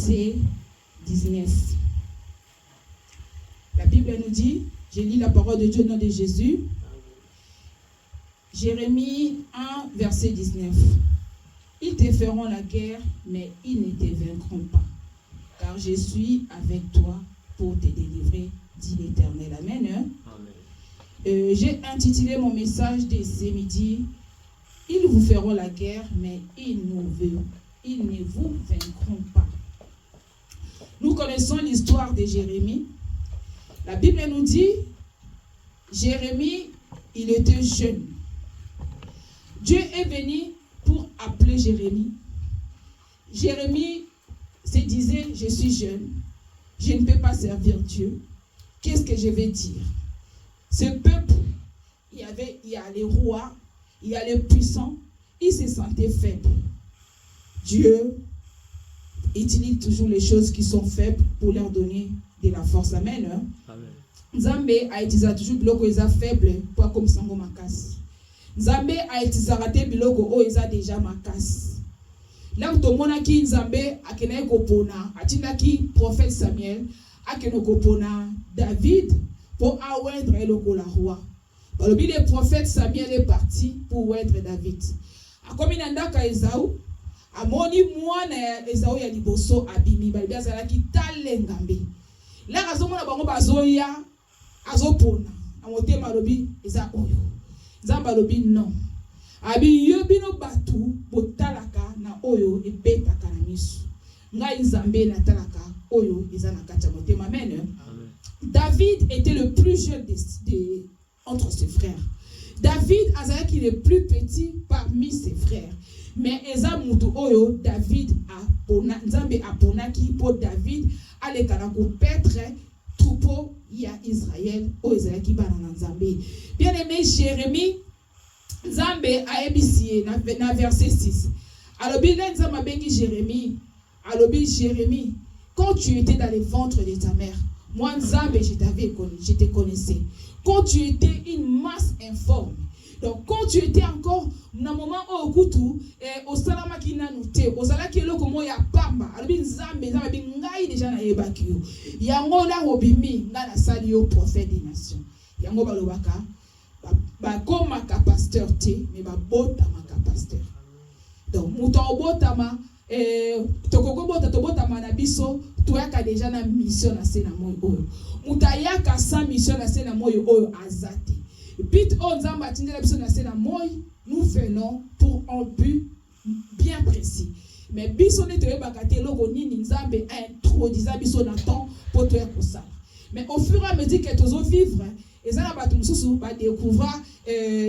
verset 19. La Bible nous dit, je lis la parole de Dieu au nom de Jésus. Jérémie 1, verset 19. Ils te feront la guerre, mais ils ne te vaincront pas, car je suis avec toi pour te délivrer, dit l'Éternel. Amen. Amen. J'ai intitulé mon message de ce midi, ils vous feront la guerre, mais ils ne vous vaincront pas. Nous connaissons l'histoire de Jérémie. La Bible nous dit, Jérémie, il était jeune. Dieu est venu pour appeler Jérémie. Jérémie se disait, je suis jeune, je ne peux pas servir Dieu. Qu'est-ce que je vais dire? Ce peuple, il y a les rois, il y a les puissants, ils se sentaient faibles. Dieu utilise toujours les choses qui sont faibles pour leur donner de la force. Amen. Amen. Nzambe a utilisé toujours biloko eza faible pour comme sango makasi. Nzambe a utilisé raté biloko o eza déjà makasi. Là où tout monde qui Nzambe a kené kopona, atinda ki prophète Samuel a kené kopona David pour oindre le roi. Dans le Bible, le prophète Samuel est parti pour oindre David. A comme inandaka Esaü, a moni mwana Esaü ya liboso abimi ba bia zala ki talengambe. Là raison mona bango bazoya azopona. A motema lobi eza oyo. Nzamba lobi non. Abi yobino batu botalaka na oyo ebetaka na misu. Ngai Nzambe na talaka oyo eza na kati ya motema. Amen. Amen. David était le plus jeune entre ses frères. David azalaki le plus petit parmi ses frères. Mais eza mutu oyo David a pona Nzambe a ponaki pour David alekana ko petre troupeau ya Israël o ezalaki bana na Nzambe. Bien aimé Jérémie, Nzambe a ebisie na verset 6. Alobi Nzambe bengi Jérémie, alobi Jérémie, quand tu étais dans le ventre de ta mère, moi Nzambe je te connaissais. Quand tu étais une masse informe. Donc quand tu étais encore na moment au kutu au salama kina nute au salaki eloko mo ya pamba alobi Nzambe ngai déjà na yebaki yo yango na obimi nga na sali yo prophète des nations yango balobaka ba koma ka pasteur te mais ba botama ka pasteur. Donc muto obotama tokoko botama na biso toyaka déjà na mission na sena moyo oyo mutayaka sa mission na sena moyo oyo azate. Bit on Nzamba tindela biso na sena moyo, nous venons pour un but bien précis. Mais biso ne toyebaka te loko nini Nzambe introduisa biso na temps pour toya kosala. Mais au fur et à mesure que tozo vivre ezala batu mususu ba découvrir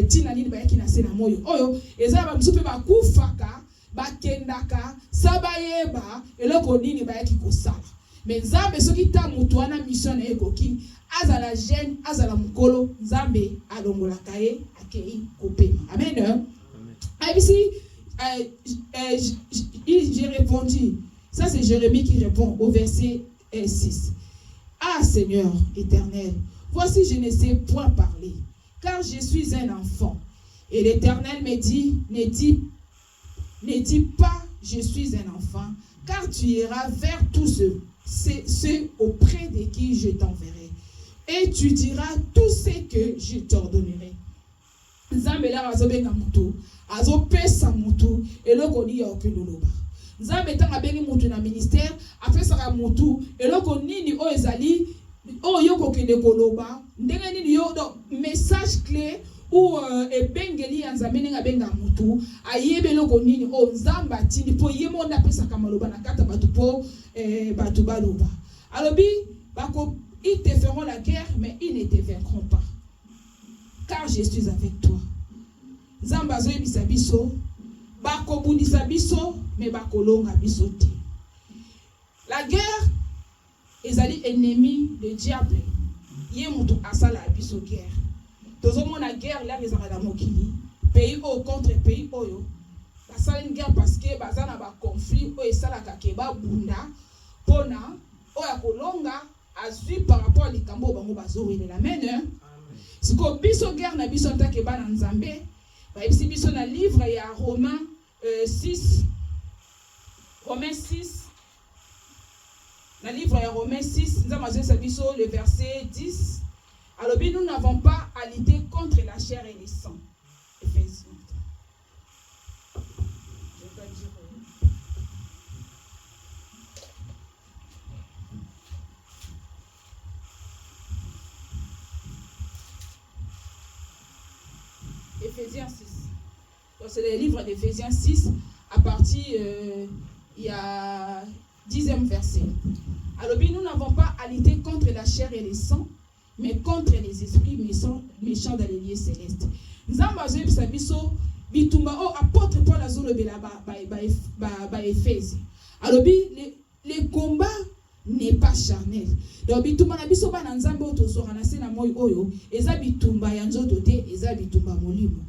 tina nini ba yaki na sena moyo oyo ezala ba mususu pe ba kufaka ba kendaka sabayeba eloko nini ba yaki kosala. Mais Nzambe soki ta mutu wana mission na ekoki azala jeune azala mukolo Nzambe alongolaka ye akei kopema. Amen. Amen. J'ai répondu. Ça c'est Jérémie qui répond au verset 6. Ah Seigneur éternel, voici je ne sais point parler, car je suis un enfant. Et l'Éternel me dit, ne dis pas je suis un enfant, car tu iras vers tous ceux auprès de qui je t'enverrai. Et tu diras tout ce que je t'ordonnerai. Nzambe la azobenga mutu, azopesa mutu, eloko ni ya okuloloba. Nzambe tanga bengi mutu na ministère, apesa mutu, eloko nini o ezali, o yoko kende koloba, ndenge nini yo message clé ou ebengeli ya Nzambe nga benga mutu, ayebe eloko nini o Nzamba tindi po yemo na pesa kamaloba na kata batu po batu baloba. Alobi bako ils te feront la guerre, mais ils ne te vaincront pas. Car je suis avec toi. Zambazo ebisa biso, bako bundisa biso, mais bako longa biso te. La guerre, ezali ennemi de diable. Yé mutu asala biso guerre. Tozo mona guerre là ezala na mokili. Pays au contre pays oyo. Basala une guerre parce que bazana ba conflit o esala kakeba bunda pona oya kolonga azui par rapport à likambo bango bazowele la mene. Si ko biso guerre na biso ntake bana Nzambe, ba ebisi biso na livre ya Romains 6 Dans le livre de Romains 6, le verset 10. Alors, nous n'avons pas à lutter contre la chair et le sang. Éphésiens. Je vais pas dire. Éphésiens 6. Donc, c'est le livre d'Éphésiens 6, à partir, il y a 10e verset. Alors, nous n'avons pas à lutter contre la chair et le sang, mais contre les esprits méchants dans les lieux célestes. Nous avons bitumba o apôtre Paul azolobela ba Éphèse. Alors, le combat n'est pas charnel. Donc bitumba na biso ba nzambe o tozora na se na moi oyo eza bitumba ya nzoto te eza bitumba molimo.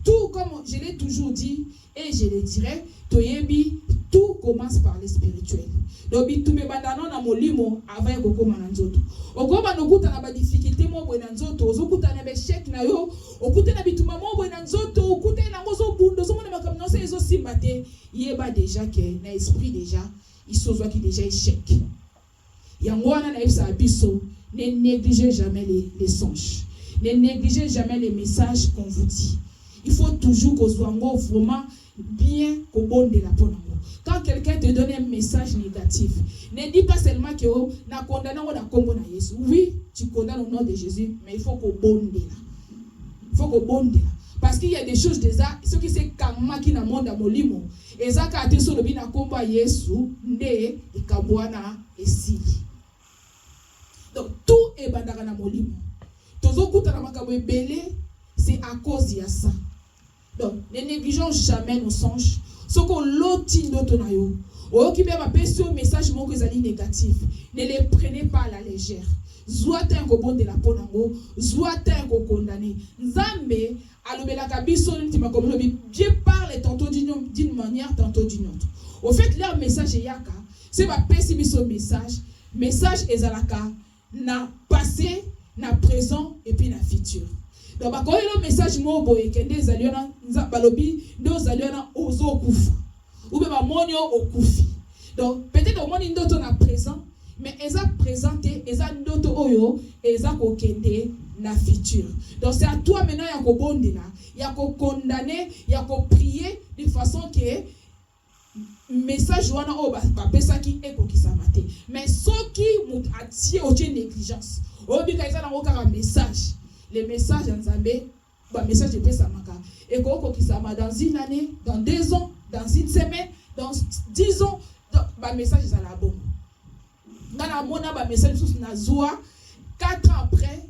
Tout comme je l'ai toujours dit et je le dirai, toyebi tout commence par le spirituel. Donc bitumba bandana na molimo avant kokoma na nzoto. Okoba nokuta na ba difficulté mo bo na nzoto, ozokuta na échec na yo, okuta na bitumba mo bo na nzoto, okuta na ngozo bundo, zo mona makamno se ezo simbate, yeba déjà que na esprit déjà, il sozwa ki déjà échec. Yangwana na efsa abiso, ne négligez jamais les songes. Ne négligez jamais les messages qu'on vous dit. Il faut toujours qu'on soit vraiment bien qu'au bon de la peau. Quand quelqu'un te donne un message négatif, ne dis pas seulement que na condamné ou na combo na Jésus. Oui, tu condamnes au nom de Jésus, mais il faut qu'au bon de là. Il faut qu'au bon de là. Parce qu'il y a des choses déjà, ce qui c'est karma qui na monde à molimo. Et ça quand tu solo bina combo à Jésus, ne et kabwana et si. Donc tout est bandara na molimo. Tozo kuta na makabo ebele, c'est à cause de ça. Donc ne négligeons jamais nos songes. Ce qu'on l'autre d'autre na yo. Ou qui bien va passer un message mon que négatif. Ne les prenez pas à la légère. Soit un bon de la ponango, soit un condamné. Nzambe alobela kabiso ntima comme Dieu parle tantôt d'une manière, tantôt d'une autre. Au fait leur message yaka, c'est va passer biso message ezalaka na passé, na présent et puis na futur. Donc quand le message mo boye kende ezaliona balobi ndo ezaliona ozo kufa. Ou bien monyo okufi. Donc peut-être au monde ndoto na présent, mais eza présenté eza ndoto oyo eza kokende na futur. Donc c'est à toi maintenant ya ko bondela, ya ko condamner, ya ko prier de façon que message wana o ba pesa ki ekokisa mate. Mais soki mut atie o négligence. O bi ka eza na okara message. Les messages en Zambé, bah message de Pessamaka. Et kokokisama dans une année, dans 2 ans, dans une semaine, dans 10 ans, bah message est à la bombe. Dans la mona bah message sous na zoa 4 ans après,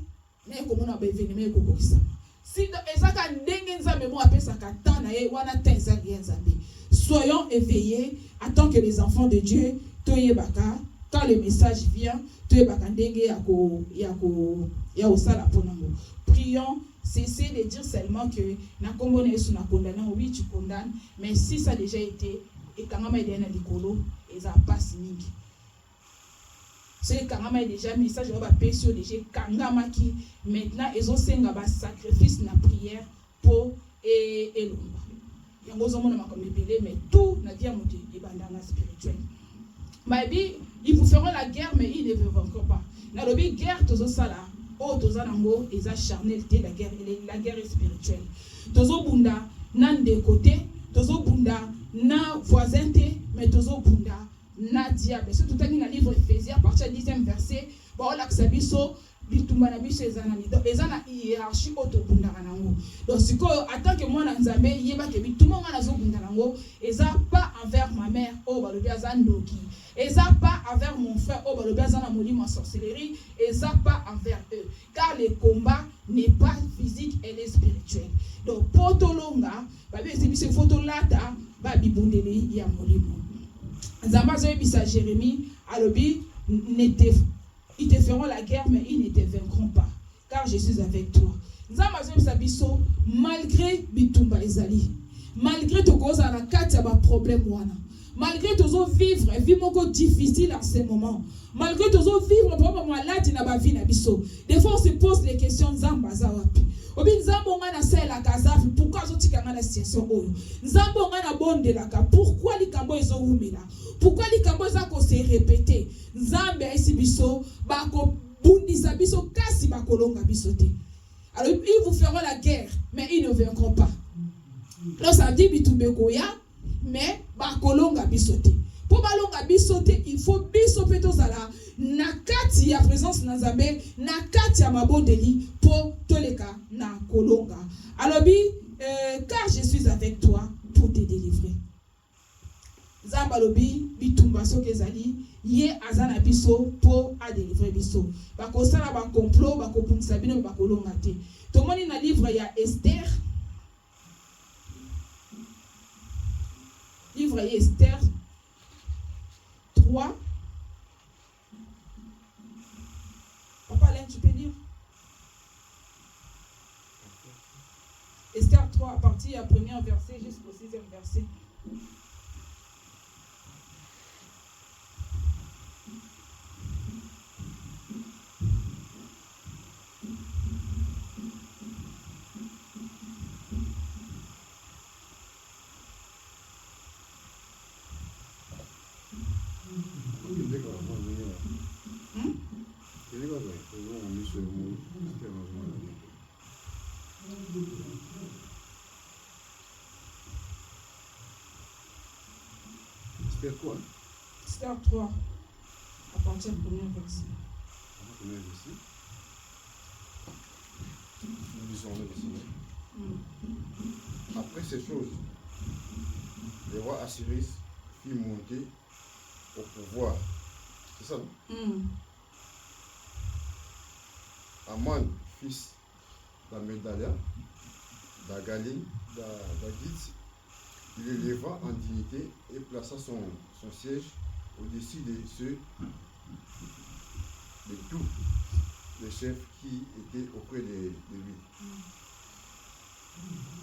mais comment on a événement kokokisama. Si ezaka ndenge nzambe mo apesa ka temps na ye wana tenza nzambe. Soyons éveillés, attends que les enfants de Dieu toyebaka quand le message vient, toyebaka ndenge ya osala ponango. Prions, cessez de dire seulement que na kombo na yesu na condamné, oui tu condamnes, mais si ça a déjà été et kangama ide na likolo eza passe mingi. C'est kangama déjà message va pesio déjà kangama qui maintenant ezo senga ba sacrifice na prière pour elomba. Yango zo mona makambe belé mais tout na dia moto ebandanga spirituel. Maybe ils vous feront la guerre mais ils ne veulent encore pas. Na lobi guerre tozo sala. Oh, tozanango eza charnel te la guerre est spirituelle. Tozo bunda nan de côté, tozo bunda na voisin te, mais tozo bunda na diable. C'est tout à dans le livre Éphésiens à partir du 10e verset, ba ola ksabiso bitumba na biso ezana ni. Donc ezana hiérarchie auto bunda nango. Donc siko attend que moi na nzambe yeba ke bitumba nga nazo bunda nango, eza pas envers ma mère, oh ba lobi azandoki. Et ça pas envers mon frère, oh, le bazar a moulu ma sorcellerie, et ça pas envers eux. Car le combat n'est pas physique, elle est spirituelle. Donc, potolonga, babi c'est photo lata, babi bondeli ya molimo. Zamazo bisa Jérémie, alobi, ils te feront la guerre, mais ils ne te vaincront pas. Car je suis avec toi. Zamazo bisa biso, malgré bitumba ezali, malgré to cause à la carte, il y a un problème wana. malgré toujours vivre vie moko difficile en ce moment, malgré toujours vivre vraiment malade na ba vie na biso, des fois on se pose les questions nzamba za wapi obi nzambo nga na sela kazafi pourquoi zotika nga na situation oyo nzambo nga na bonde la ka pourquoi likambo ezo umela pourquoi likambo za ko se répéter nzambe aisi biso ba ko bundisa biso kasi ba kolonga biso te. Alors ils vous feront la guerre mais ils ne vaincront pas. Alors ça dit bitubekoya mais ba kolonga biso te. Pour balonga biso te il faut biso peto zala na kati ya présence na Nzambe na kati ya mabondeli pour toleka na kolonga. Alors car je suis avec toi pour te délivrer. Nzambe lobi bitumba soke ezali ye azana biso pour a délivrer biso. Ba kosala ba complot ba kopunisa bino ba kolonga te. Tomoni na livre ya Esther. Livre ya Esther 3. Papa Alain, tu peux lire? Esther 3, à partir du premier verset jusqu'au 6e verset. Esther quoi? Esther 3, à partir du premier verset. Premier verset. Nous lisons le verset. Après ces choses, le roi Assyris fit monter au pouvoir. C'est ça, non? Aman, fils d'Amédalia, d'Agaline, d'Agit, il éleva en dignité et plaça son siège au-dessus de ceux de tous les chefs qui étaient auprès de lui.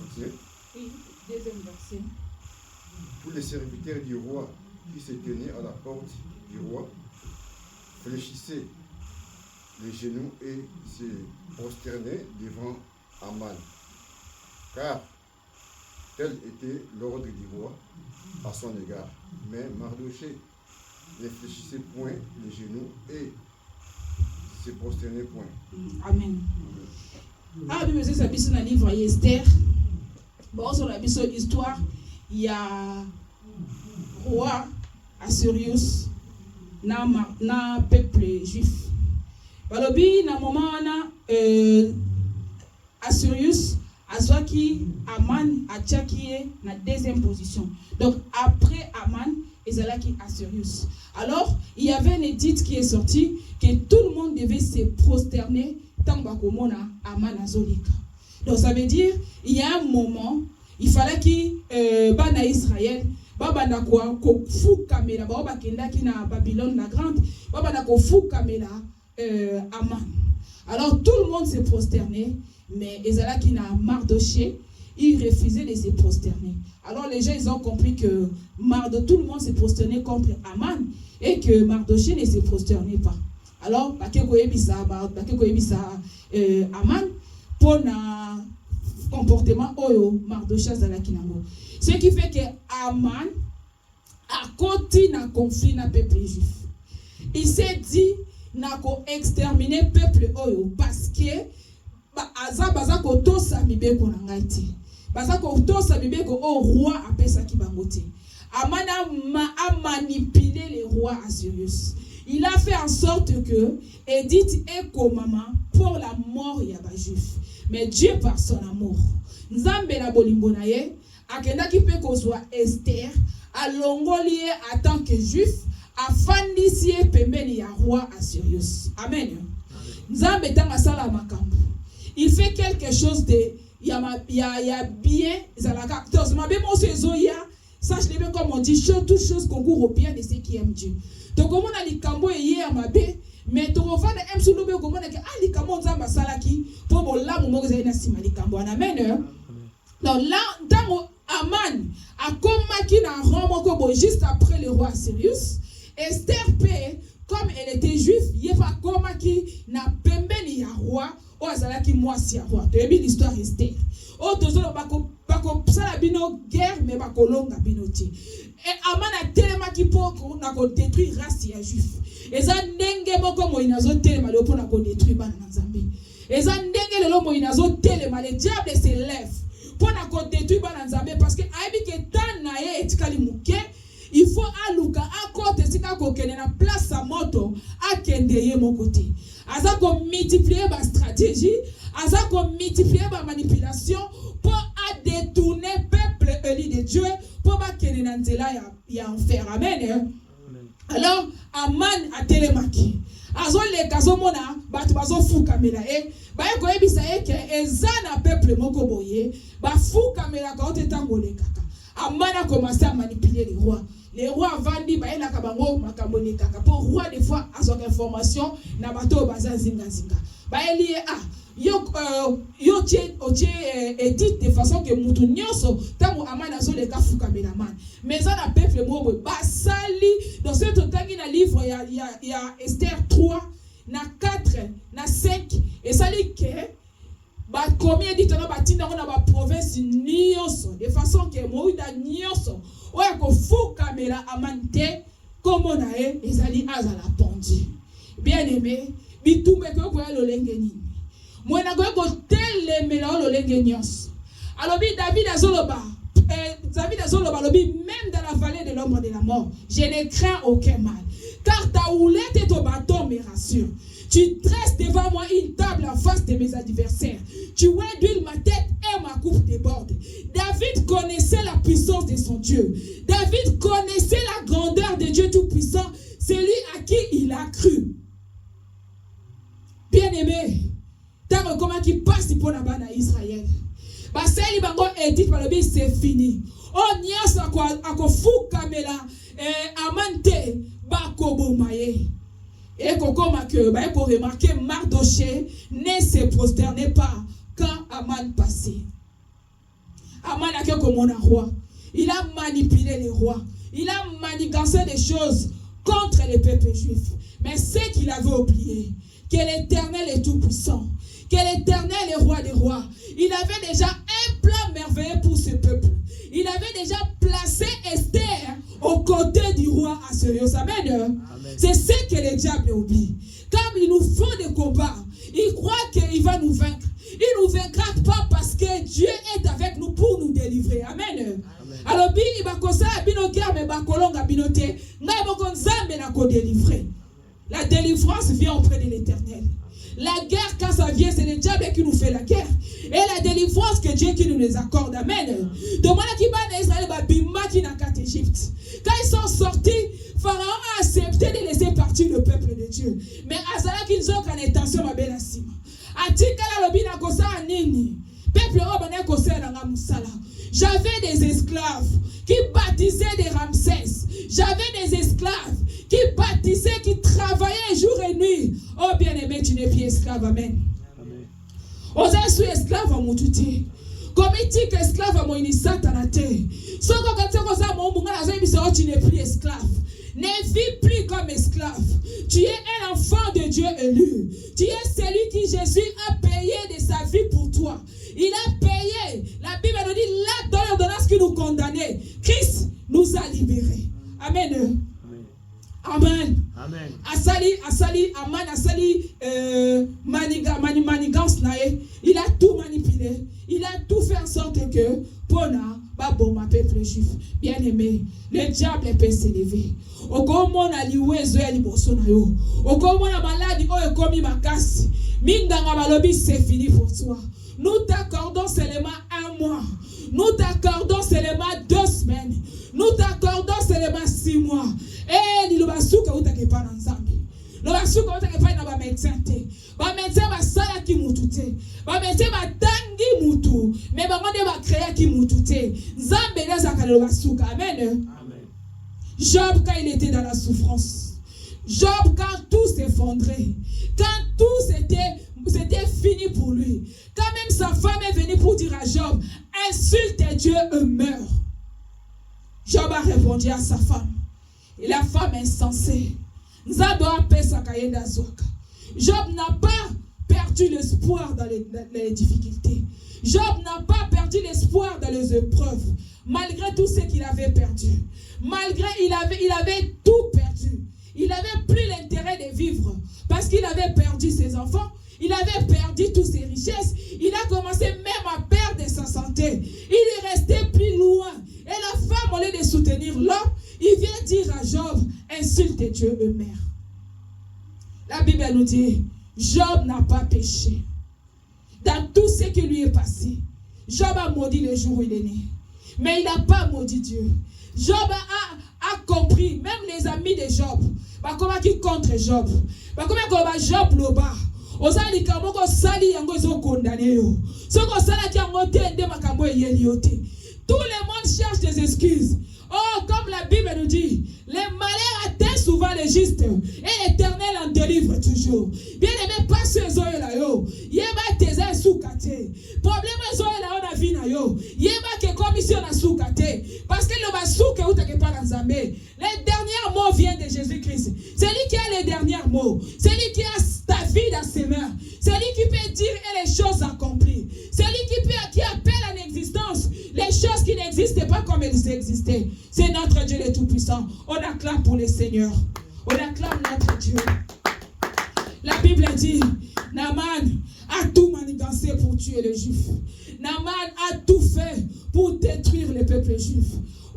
Continuez. Oui, deuxième verset. Tous les serviteurs du roi qui se tenaient à la porte du roi fléchissaient les genoux et se prosternaient devant Aman, car tel était l'ordre du roi à son égard. Mais Mardoché ne fléchissait point les genoux et se prosternait point. Amen. Ah, mais c'est ça, c'est dans le livre Esther. Bon, sur la histoire, il y a roi Assyrius na peuple juif. Balobi na moment na Assyrius azwaki Aman atchaki na deuxième position. Donc après Aman, ezalaki Assyrius. Alors, il y avait une édite qui est sortie que tout le monde devait se prosterner tant bakomona Aman azolika. Donc ça veut dire il y a un moment, il fallait que bana Israël babanda ko fukamela ba bakendaki na Babylone la grande, babanda ko fukamela Aman. Alors tout le monde s'est prosterné, mais ezalaki na Mardoché, il refusait de se prosterner. Alors les gens ils ont compris que tout le monde s'est prosterné contre Aman et que Mardoché ne se prosternait pas. Alors bakeko yebisa Aman pour na comportement oyo Mardoché azalaki nango. Ce qui fait que Aman a continué na conflit na peuple juif. Il s'est dit n'a ko exterminer peuple oyo parce que baza ko tosa mibeko na ngai te. Baza ko tosa mibeko o roi apesa ki bango te. Amana a manipulé les rois Assyrius. Il a fait en sorte que Édith est comme maman pour la mort ya ba juif. Mais Dieu par son amour, Nzambe na bolingo na ye akenda ki pe ko soit Esther a longolie en tant que juif afandisi pembeni ya roi Assyrius. Amen. Nzambe tanga sala makambo. Il fait quelque chose de ya bien zalaka. Donc ma bien mon sezoya, sache les bien comme on dit, toute chose concourt au bien de ceux qui aiment Dieu. Donc comme on a li kambo yé ma bé, mais to va na em sulu be comme on a que ali kambo nzamba salaki pour bon la mo mo zena sima li kambo. Amen. Donc là dans Aman a commis na Rome juste après le roi Sirius. Esther paix, comme elle était juive, il va commis na pembeni ya roi o azalaki mwasi ya roi. Tu as vu l'histoire Esther. O tozolo bako sala bino guerre mais bako longa bino ti. Et Aman a tellement qui pour na ko détruire race ya juif. Eza ndenge moko moina zo telema le pour na ko détruire bana Nzambe. Eza ndenge lelo moina zo telema le diable se lève pour na ko détruire bana Nzambe parce que aibi ke tan na ye etikali muke il faut aluka akote sika ko kene na place sa moto akende ye mon côté. Aza ko multiplier ba stratégie, aza ko multiplier ba manipulation pour détourner peuple élu de Dieu pour ba kene na nzela ya enfer. Amen. Alors Aman a telemaki azo le kazo mona batu bazo fu kamera ba ko ebisa ke ezana peuple moko boye ba fu kamera ka otetango le kaka. Aman a commencé à manipuler les rois. Les rois vandi ba ela kabango makambo le kaka pour roi des fois azo information na bato baza zinga zinga ba eli yo édite de façon que mutu nyonso tango Amana zo le ka fu kamera man mais ça na peuple mo basali dans ce totangi na livre ya Esther 3 na 4 na 5 et ça dit que ba combien dit na batinda na ba province nyonso de façon que moida nyonso oya ko fu kamera amante comme na e ezali azala pondi bien aimé bitumbe ko ko lolenge nini mwana ko telemela lolenge nyonso alobi David azoloba lobi même dans la vallée de l'ombre de la mort je ne crains aucun mal car ta houlette et ton bâton me rassurent. Tu dresses devant moi une table en face de mes adversaires. Tu huiles ma tête et ma coupe déborde. David connaissait la puissance de son Dieu. David connaissait la grandeur de Dieu Tout-Puissant, celui à qui il a cru. Bien-aimé, tant comment qui passe pour la bande à Israël. Baseli bango edit balobi c'est fini. Oh nyasa ako fu kamela amante bakobo maye. Et comme que bah pour remarquer Mardoché ne se prosternait pas quand Aman passait. Aman a que comme un roi. Il a manipulé les rois. Il a manigancé des choses contre les peuples juifs. Mais c'est qu'il avait oublié que l'Éternel est tout puissant, que l'Éternel est roi des rois. Il avait déjà un plan merveilleux pour ce peuple. Il avait déjà placé Esther aux côtés du roi Assurius. Amen. C'est ce que le diable oublie. Quand il nous faut des combats, il croit qu'il va nous vaincre. Il ne nous vaincra pas parce que Dieu est avec nous pour nous délivrer. Amen. Alors, il va délivrer. La délivrance vient auprès de l'Éternel. La guerre, quand ça vient, c'est le diable qui nous fait la guerre. Et la délivrance que Dieu qui nous les accorde. Amen. Donc, quand ils sont sortis, Pharaon a accepté de laisser partir le peuple de Dieu. Mais Azala qu'ils ont qu'en intention ma belle assima. Atikala lobina kosa nini. Peuple obane kosa na musala. J'avais des esclaves qui bâtissaient des Ramsès. J'avais des esclaves qui bâtissaient, qui travaillaient jour et nuit. Oh bien-aimé, tu n'es plus esclave. Amen. Osa suis esclave à Moutouti. Comme il dit qu'esclave à Moïni Satanate. Sauf que tu n'es plus esclave. Ne vis plus comme esclave. Tu es un enfant de Dieu élu. Tu es celui qui Jésus a payé de sa vie pour toi. Il a payé. La Bible nous dit là dans l'ordonnance qui nous condamnait. Christ nous a libérés. Amen. Amen. Amen. Asali, Aman, Asali, manigance nae. Il a tout manipulé. Il a tout fait en sorte que Pona, Baboma, peuple juif, bien aimé, le diable peut s'élever. Au comment on a lioué Zoé Bosonayo. Au comment on a maladie, oh, comme Makasi. Mindanga Balobi, c'est fini pour toi. Nous t'accordons seulement un mois. Nous t'accordons seulement 2 semaines. Nous t'accordons seulement 6 mois. Et il va souka ou t'as pas ensemble. Le va souka ou t'as pas dans médecin. Ba médecin va sala ki mutute. Ba médecin va tangi mutu. Mais ba monde va créer ki mutute. Nzambe les akalo va souka. Amen. Job quand il était dans la souffrance. Job quand tout s'effondrait. Quand tout c'était fini pour lui. Quand même sa femme est venue pour dire à Job, insulte Dieu et meurt. Job a répondu à sa femme. Et la femme insensée. Job n'a pas perdu l'espoir dans les difficultés. Job n'a pas perdu l'espoir dans les épreuves. Malgré tout ce qu'il avait perdu. Malgré il avait tout perdu. Il n'avait plus l'intérêt de vivre. Parce qu'il avait perdu ses enfants. Il avait perdu toutes ses richesses. Il a commencé même à perdre sa santé. Il est resté plus loin. Et la femme, au lieu de soutenir l'homme, il vient dire à Job, insulte Dieu et meurt. La Bible nous dit, Job n'a pas péché. Dans tout ce qui lui est passé, Job a maudit le jour où il est né. Mais il n'a pas maudit Dieu. Job a compris, même les amis de Job, comment ils contre Job. Comment Job loba. Osali kamoko sali yango zo condamné yo. Soko sala ki yango te nde makambo eyeli yo te. Tout le monde cherche des excuses. Oh, comme la Bible nous dit, les malheurs atteignent souvent les justes et l'Éternel en délivre toujours. Bien aimé, pas ce zoé là yo. Yeba teze soukate. Problème zoé là on a vu na yo. Yeba que commission na soukate. Parce que le basouke ou t'es pas dans Zambé. Les derniers mots viennent de Jésus-Christ. C'est lui qui a les derniers mots. C'est lui qui a ta vie dans ses mains. C'est lui qui peut dire et les choses accomplies. C'est lui qui appelle en existence les choses qui n'existaient pas comme elles existaient. C'est notre Dieu le Tout-Puissant. On acclame pour le Seigneur. On acclame notre Dieu. La Bible dit, Naaman a tout manigancé pour tuer les Juifs. Naaman a tout fait pour détruire le peuple juif.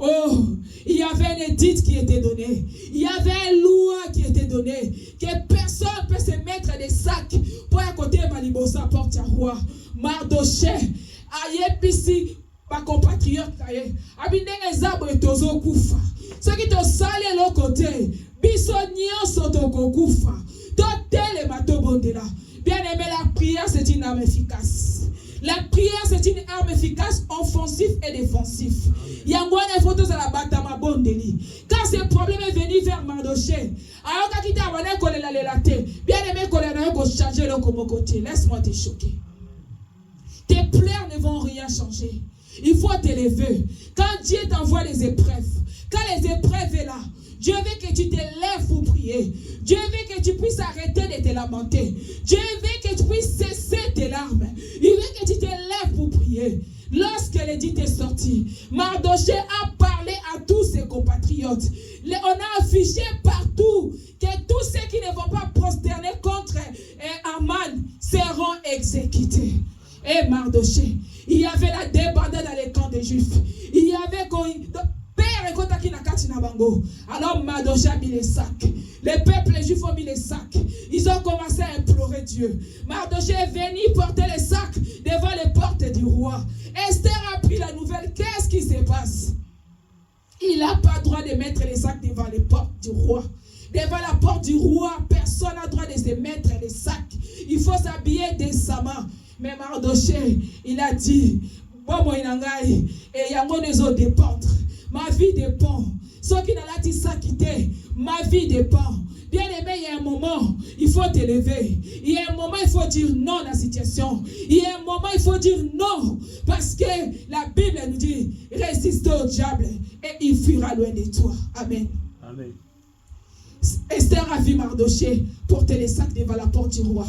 Oh, il y avait un édit qui était donné. Il y avait une loi qui était donnée. Que personne ne peut se mettre des sacs pour à côté de Malibosa porte à roi. Mardoché, Ayepisi, ma compatriote, Abindeng Ezabo et Tozo Koufa. Ceux qui te salent l'autre côté, Bissonian Sotoko Koufa. Totel et Matobondela. Bien aimé, la prière, c'est une arme efficace. La prière, c'est une arme efficace, offensive et défensive. Yangwane photos à la batama bondeli. Quand ce problème est venu vers Mardoché, alors qu'il t'a abonné qu'on l'a relaté, bien aimé qu'on l'a changer le comme côté. Laisse-moi te choquer. Tes pleurs ne vont rien changer. Il faut t'élever. Quand Dieu t'envoie les épreuves, quand les épreuves sont là, Dieu veut que tu te lèves pour prier. Dieu veut que tu puisses arrêter de te lamenter. Dieu veut que tu puisses cesser tes larmes. Il veut que tu te lèves pour prier. Lorsque l'édit est sorti, Mardoché a parlé à tous ses compatriotes. On a affiché partout que tous ceux qui ne vont pas prosterner contre Aman seront exécutés. Et Mardoché, il y avait la débandade dans les camps des Juifs. Il y avait alors Mardoché a mis les sacs. Les peuples juifs ont mis les sacs. Ils ont commencé à implorer Dieu. Mardoché est venu porter les sacs devant les portes du roi. Esther a pris la nouvelle. Qu'est-ce qui se passe? Il n'a pas le droit de mettre les sacs devant les portes du roi. Devant la porte du roi, personne n'a le droit de se mettre les sacs. Il faut s'habiller décemment. Mais Mardoché, il a dit, bon, et yango ne zo dépendre. Ma vie dépend. Ceux qui n'ont pas dit ça quitter, ma vie dépend. Bien aimé, il y a un moment, il faut t'élever. Il y a un moment, il faut dire non à la situation. Il y a un moment, il faut dire non. Parce que la Bible nous dit, résiste au diable et il fuira loin de toi. Amen. Amen. Esther a vu Mardoché porter les sacs devant la porte du roi.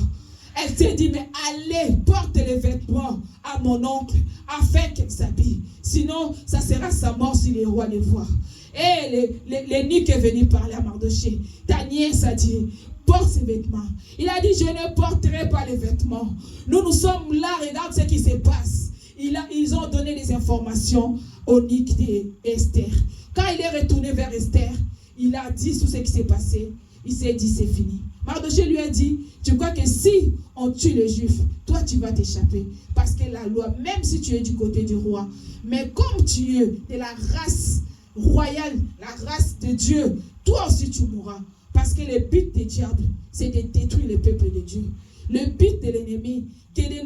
Elle s'est dit, mais allez, porte les vêtements à mon oncle afin qu'il s'habille. Sinon, ça sera sa mort si les rois les voient. Et l'énigme est venu parler à Mardoché. Ta nièce a dit, porte ses vêtements. Il a dit, je ne porterai pas les vêtements. Nous sommes là, regarde ce qui se passe. Ils ont donné des informations au Nick d'Esther. Quand il est retourné vers Esther, il a dit tout ce qui s'est passé. Il s'est dit, c'est fini. Mardoché lui a dit, tu crois que si on tue les Juifs, toi tu vas t'échapper. Parce que la loi, même si tu es du côté du roi, mais comme tu es de la race royale, la race de Dieu, toi aussi tu mourras. Parce que le but des diables, c'est de détruire le peuple de Dieu. Le but de l'ennemi, c'est de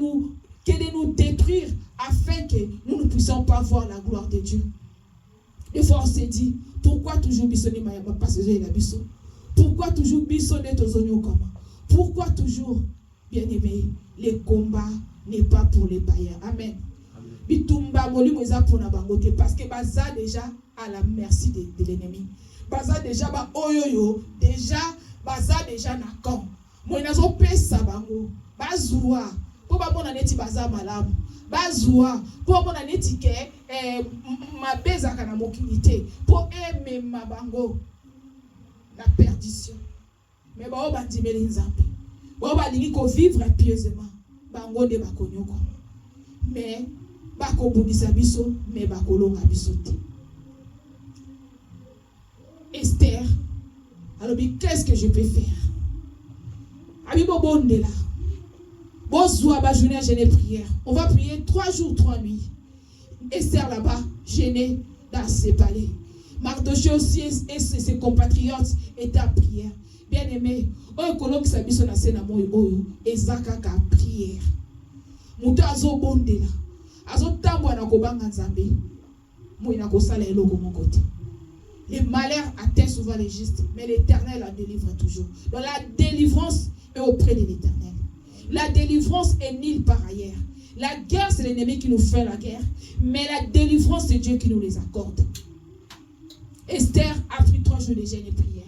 nous détruire afin que nous ne puissions pas voir la gloire de Dieu. Des fois on s'est dit, pourquoi toujours bisonner ma passe la biso? Pourquoi toujours bisonner tes oignons comme? Pourquoi toujours, bien aimé, les combats n'est pas pour les païens? Amen. Amen. bitumba molimo eza pona bango te parce que baza déjà à la merci de l'ennemi. Baza déjà ba oyoyo déjà baza déjà na camp. Moi nazo pesa bango bazua po ba mona neti baza malamu bazua po mona neti ke mabeza kana mokilité po emema bango la perdition. Mais ba obandimeli nzambe ba balingi ko vivre pieusement bango de bakonyoko mais bakobundisa biso mais bakolonga biso te. Esther, alors qu'est-ce que je peux faire? Abibo bondela. Bonsoir, ba journée jeûner prière. On va prier 3 jours, 3 nuits. Esther là-bas, gênée dans ses palais. Mardoché aussi et ses compatriotes étaient en prière. Bien aimé, oyo kolongi sa biso na sena moyo oyo ezakaka prière. Muto azo bondela. Azo tambwa na kobanga nzambe. Moyo na kosala eloko mon côté. Les malheurs atteignent souvent les justes, mais l'Éternel la délivre toujours. Donc la délivrance est auprès de l'Éternel. La délivrance est nulle par ailleurs. La guerre, c'est l'ennemi qui nous fait la guerre, mais la délivrance, c'est Dieu qui nous les accorde. Esther a pris 3 jours de jeûne et prière.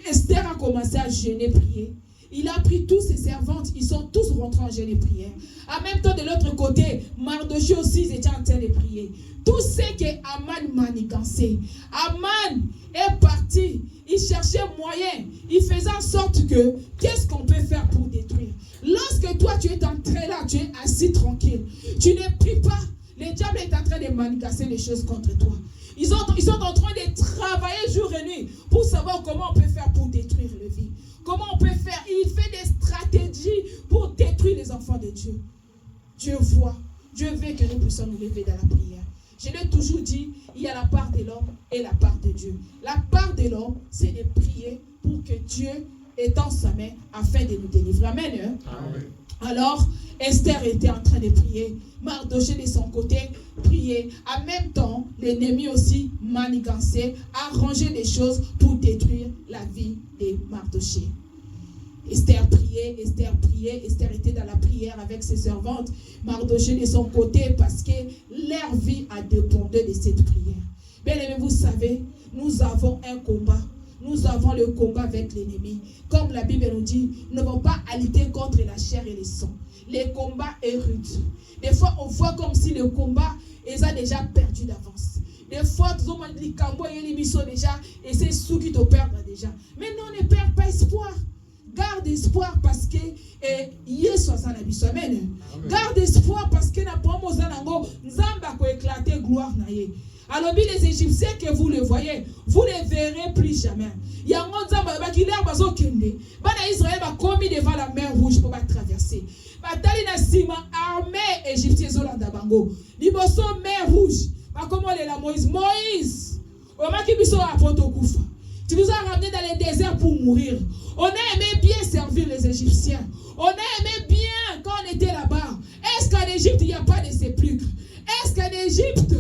Esther a commencé à jeûner et prier. Il a pris tous ses servantes, ils sont tous rentrés en jeûne et prière. En même temps, de l'autre côté, Mardoché aussi était en train de prier. Tout ce que Aman manigancé. Aman est parti, il cherchait moyen, il faisait en sorte que, qu'est-ce qu'on peut faire pour détruire? Lorsque toi tu es entré là, tu es assis tranquille, tu ne pries pas, le diable est en train de manigancer les choses contre toi. Ils sont en train de travailler jour et nuit pour savoir comment on peut faire pour détruire le vie. Comment on peut faire? Il fait des stratégies pour détruire les enfants de Dieu. Dieu voit. Dieu veut que nous puissions nous lever dans la prière. Je l'ai toujours dit, il y a la part de l'homme et la part de Dieu. La part de l'homme, c'est de prier pour que Dieu étende sa main afin de nous délivrer. Amen. Amen. Alors, Esther était en train de prier. Mardoché de son côté priait. En même temps, l'ennemi aussi manigancé, arrangeait les choses pour détruire la vie de Mardoché. Esther priait, Esther était dans la prière avec ses servantes. Mardoché de son côté parce que leur vie a dépendu de cette prière. Bien aimé, vous savez, nous avons un combat. Nous avons le combat avec l'ennemi. Comme la Bible nous dit, nous n'avons pas à lutter contre la chair et le sang. Le combat est rude. Des fois, on voit comme si le combat est déjà perdu d'avance. Des fois, nous avons dit déjà et c'est ceux qui te perdent déjà. Mais non, ne perds pas espoir. Garde espoir parce que Yesu asana biso. Amen. Garde espoir parce que na pomo zanango nzamba ko éclater gloire na ye. Alors les Égyptiens que vous le voyez, vous ne verrez plus jamais. Yango nzamba ba kiler bazo kende. Bana Israël ba commis devant la mer rouge pour pas traverser. Batali na sima armée égyptienne zolanda bango. Liboso mer rouge. Ba comment la Moïse. O maki biso a poto kufa. Tu nous as ramenés dans les déserts pour mourir. On a aimé bien servir les Égyptiens. On a aimé bien quand on était là-bas. Est-ce qu'en Égypte, il n'y a pas de sépulcres? Est-ce qu'en Égypte,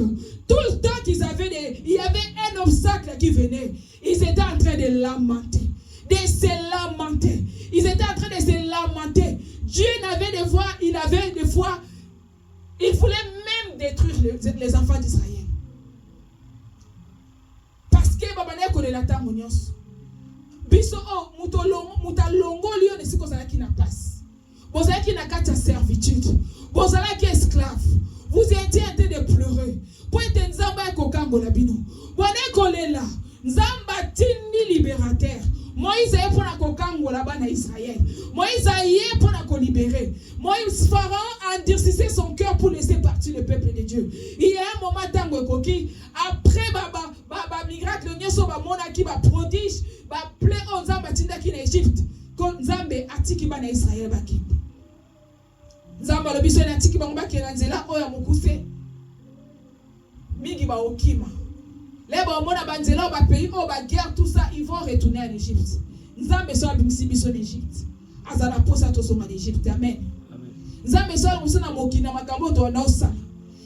tout le temps qu'il y avait un obstacle qui venait, ils étaient en train de lamenter. De se lamenter. Ils étaient en train de se lamenter. Dieu n'avait des fois, il voulait même détruire les enfants d'Israël. Que babane ko la tango nyos biso o mutalongo lio ne siko sala ki na passe bozala ki na kati servitude bozala ki esclave vous étiez en train de pleurer pour être nzamba ko kango la bino bone ko lela nzamba tini libérateur Moïse est pour la kokango là bas na Israël. Moïse est pour la libérer. Moïse Pharaon a endurci son cœur pour laisser partir le peuple de Dieu. Il y a un moment tango koki après baba miracle nyoso ba mona ki ba prodige ba plaît on nzamba tinda ki na Égypte ko nzambe atiki ba na Israël ba ki. Nzamba lo biso na atiki ba ngba ki na nzela oya mukuse. Mingi ba okima. Les gens qui pays, guerre, tout ça, ils vont retourner en Égypte. Nous avons besoin de l'Égypte. Azala posa to soma d'Égypte. Amen. Nous avons besoin de na mokina makambo to na osala.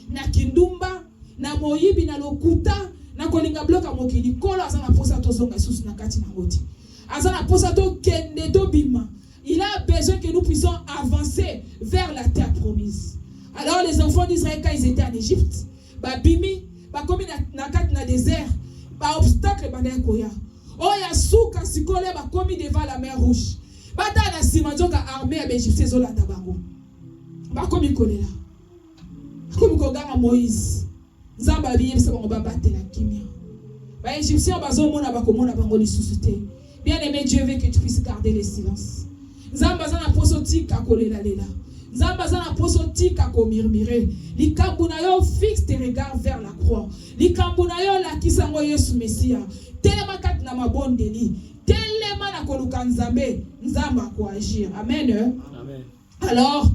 Na kindumba, na moyibi na lokuta, na kolinga bloka mokili kolo azana posa to zonga susu na kati na ngoti. Azana posa to kende to bima. Il a besoin que nous puissions avancer vers la terre promise. Alors les enfants d'Israël, quand ils étaient en Égypte, bimi, comme dans le désert, obstacle koya. Oh ya souka sikole comme devant la mer rouge. Bata na simanjoka armée ya Égypte zola tabango. Comme kolela. Comme koganga Moïse. Nzamba biye bisa bango babatela kimia. Ba Égyptiens bazomona bakomona bango lisusuté. Bien-aimé, Dieu veut que tu puisses garder le silence. Nzamba za na poso tika kolela lela. Nzamba za na poso tika ko murmurer. Likambuna yo fixe tes regards vers la croix. Likambuna yo la kisango Yesu Messia. Telema kat na mabondeli. Telema na koluka Nzambe. Nzamba ko agir. Amen. Amen. Alors,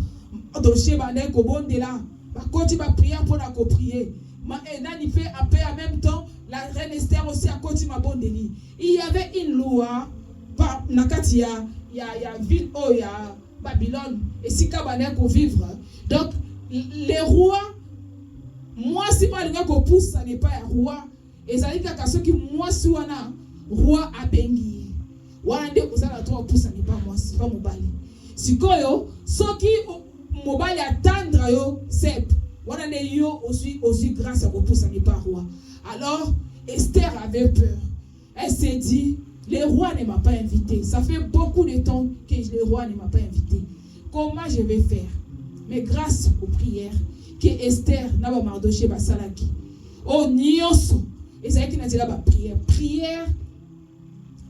dossier bande ko bondela. Ba koti ba prière pour la ko prier. Ma nani fait appel en même temps. La reine Esther aussi a koti ma bondeli. Il y avait une loi par nakatia. Il y a ville oh il y a Babylone et si Kabané pour vivre. Donc les rois, moi si moi le gars qu'on pousse ça n'est pas un roi. Et ça dit qu'à ceux qui moi si on a roi à Bengi. Wana de ko ça la toi pousse ça n'est pas moi, c'est pas mobile. Si koyo ceux qui mobile attendre yo c'est wana ne yo aussi grâce à ko pousse ça n'est pas roi. Alors Esther avait peur. Elle s'est dit le roi ne m'a pas invité. Ça fait beaucoup de temps que le roi ne m'a pas invité. Comment je vais faire? Mais grâce aux prières que Esther n'a pas mardoché basalaki. Oh nyoso. Et ça qui n'a dit là ba prière. Prière.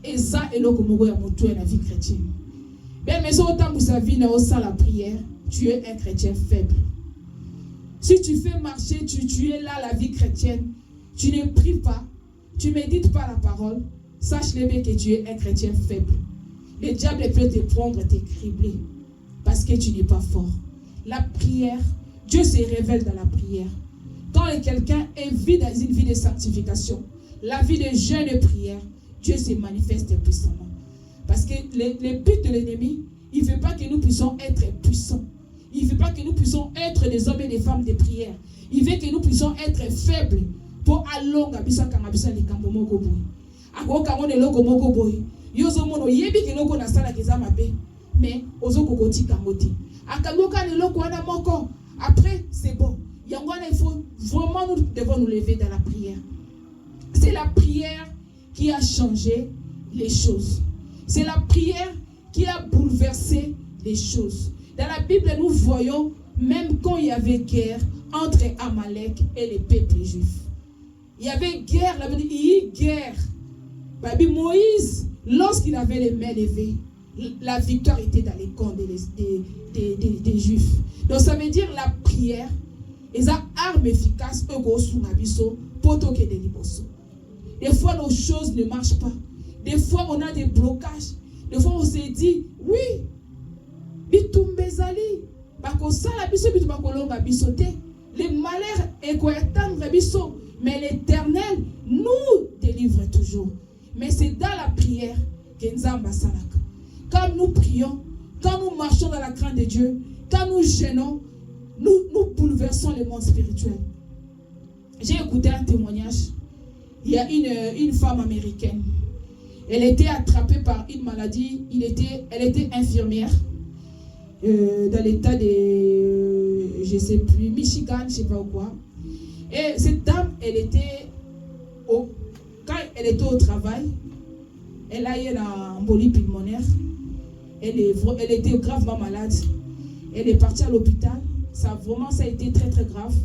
Et ça est le komogo ya moto na vie chrétienne. Mais ça autant que sa vie n'a pas la prière, tu es un chrétien faible. Si tu fais marcher, tu es là la vie chrétienne, tu ne pries pas, tu médites pas la parole. Sache-le bien que tu es un chrétien faible. Le diable peut te prendre, te cribler. Parce que tu n'es pas fort. La prière, Dieu se révèle dans la prière. Quand quelqu'un est vide dans une vie de sanctification, la vie de jeûne et prière, Dieu se manifeste puissamment. Parce que le but de l'ennemi, il ne veut pas que nous puissions être puissants. Il ne veut pas que nous puissions être des hommes et des femmes de prière. Il veut que nous puissions être faibles pour alonga bisa kamabisa likambo moko boy. Akoka ngone loko moko boy. Yozo mono yebi ke loko na sala keza mabe. Mais ozo kokoti kamoti. Akagoka ne loko wana moko. Après c'est bon. Yangwana il faut vraiment nous devons nous lever dans la prière. C'est la prière qui a changé les choses. C'est la prière qui a bouleversé les choses. Dans la Bible, nous voyons même quand il y avait guerre entre Amalek et les peuples juifs. Il y avait guerre, il y a eu guerre. Babi Moïse, lorsqu'il avait les mains levées, la victoire était dans les camps des Juifs. Donc ça veut dire la prière, et ça arme efficace, des fois nos choses ne marchent pas. Des fois on a des blocages. Des fois on se dit, oui, bitumbezali, bakosala biso bitu bakolonga bisote. Le malheur est quoi attendre biso. Mais l'Éternel nous délivre toujours. Mais c'est dans la prière que Nzamba salaka. Quand nous prions, quand nous marchons dans la crainte de Dieu, quand nous gênons, nous bouleversons le monde spirituel. J'ai écouté un témoignage. Il y a une femme américaine. Elle était attrapée par une maladie. Elle était infirmière dans l'état de, je ne sais plus, Michigan, je ne sais pas quoi. Et cette dame, quand elle était au travail, elle a eu une embolie pulmonaire. Elle était gravement malade. Elle est partie à l'hôpital. Ça a été très très grave.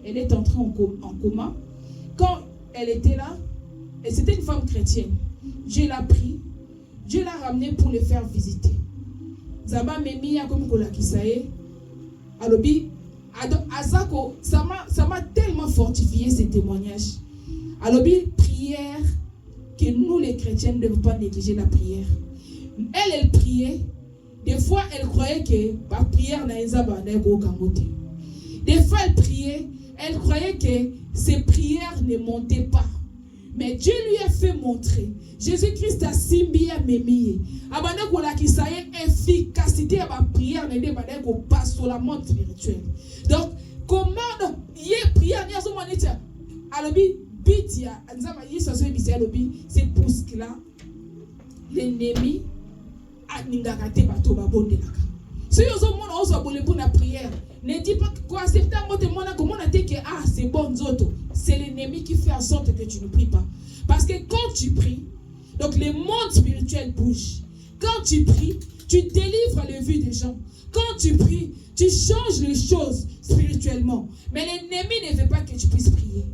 Elle est entrée en coma. Quand elle était là, et c'était une femme chrétienne, Dieu l'a pris, Dieu l'a ramenée pour le faire visiter. Zaba Memi a comme Kolakisae, Alobi, Azako, ça m'a tellement fortifié ces témoignages. Alobi, prière, que nous les chrétiens ne devons pas négliger la prière. Elle priait, des fois elle croyait que la prière n'a pas. Des fois elle priait, elle croyait que ses prières ne montaient pas. Mais Dieu lui a fait montrer. Jésus-Christ a simbi à Mémie. Abandé ko la kisaye efficacité à ma prière ne débandé ko passe sur la monde spirituelle. Donc comment y prière ni aso manita alobi bitia anzama yiso so bisi alobi c'est pour ce que là l'ennemi a ningakate bato babondelaka. Si vous avez une prière, ne dis pas quoi, c'est c'est bon, c'est l'ennemi qui fait en sorte que tu ne pries pas. Parce que quand tu pries, donc le monde spirituel bouge. Quand tu pries, tu délivres les vies des gens. Quand tu pries, tu changes les choses spirituellement. Mais l'ennemi ne veut pas que tu puisses prier.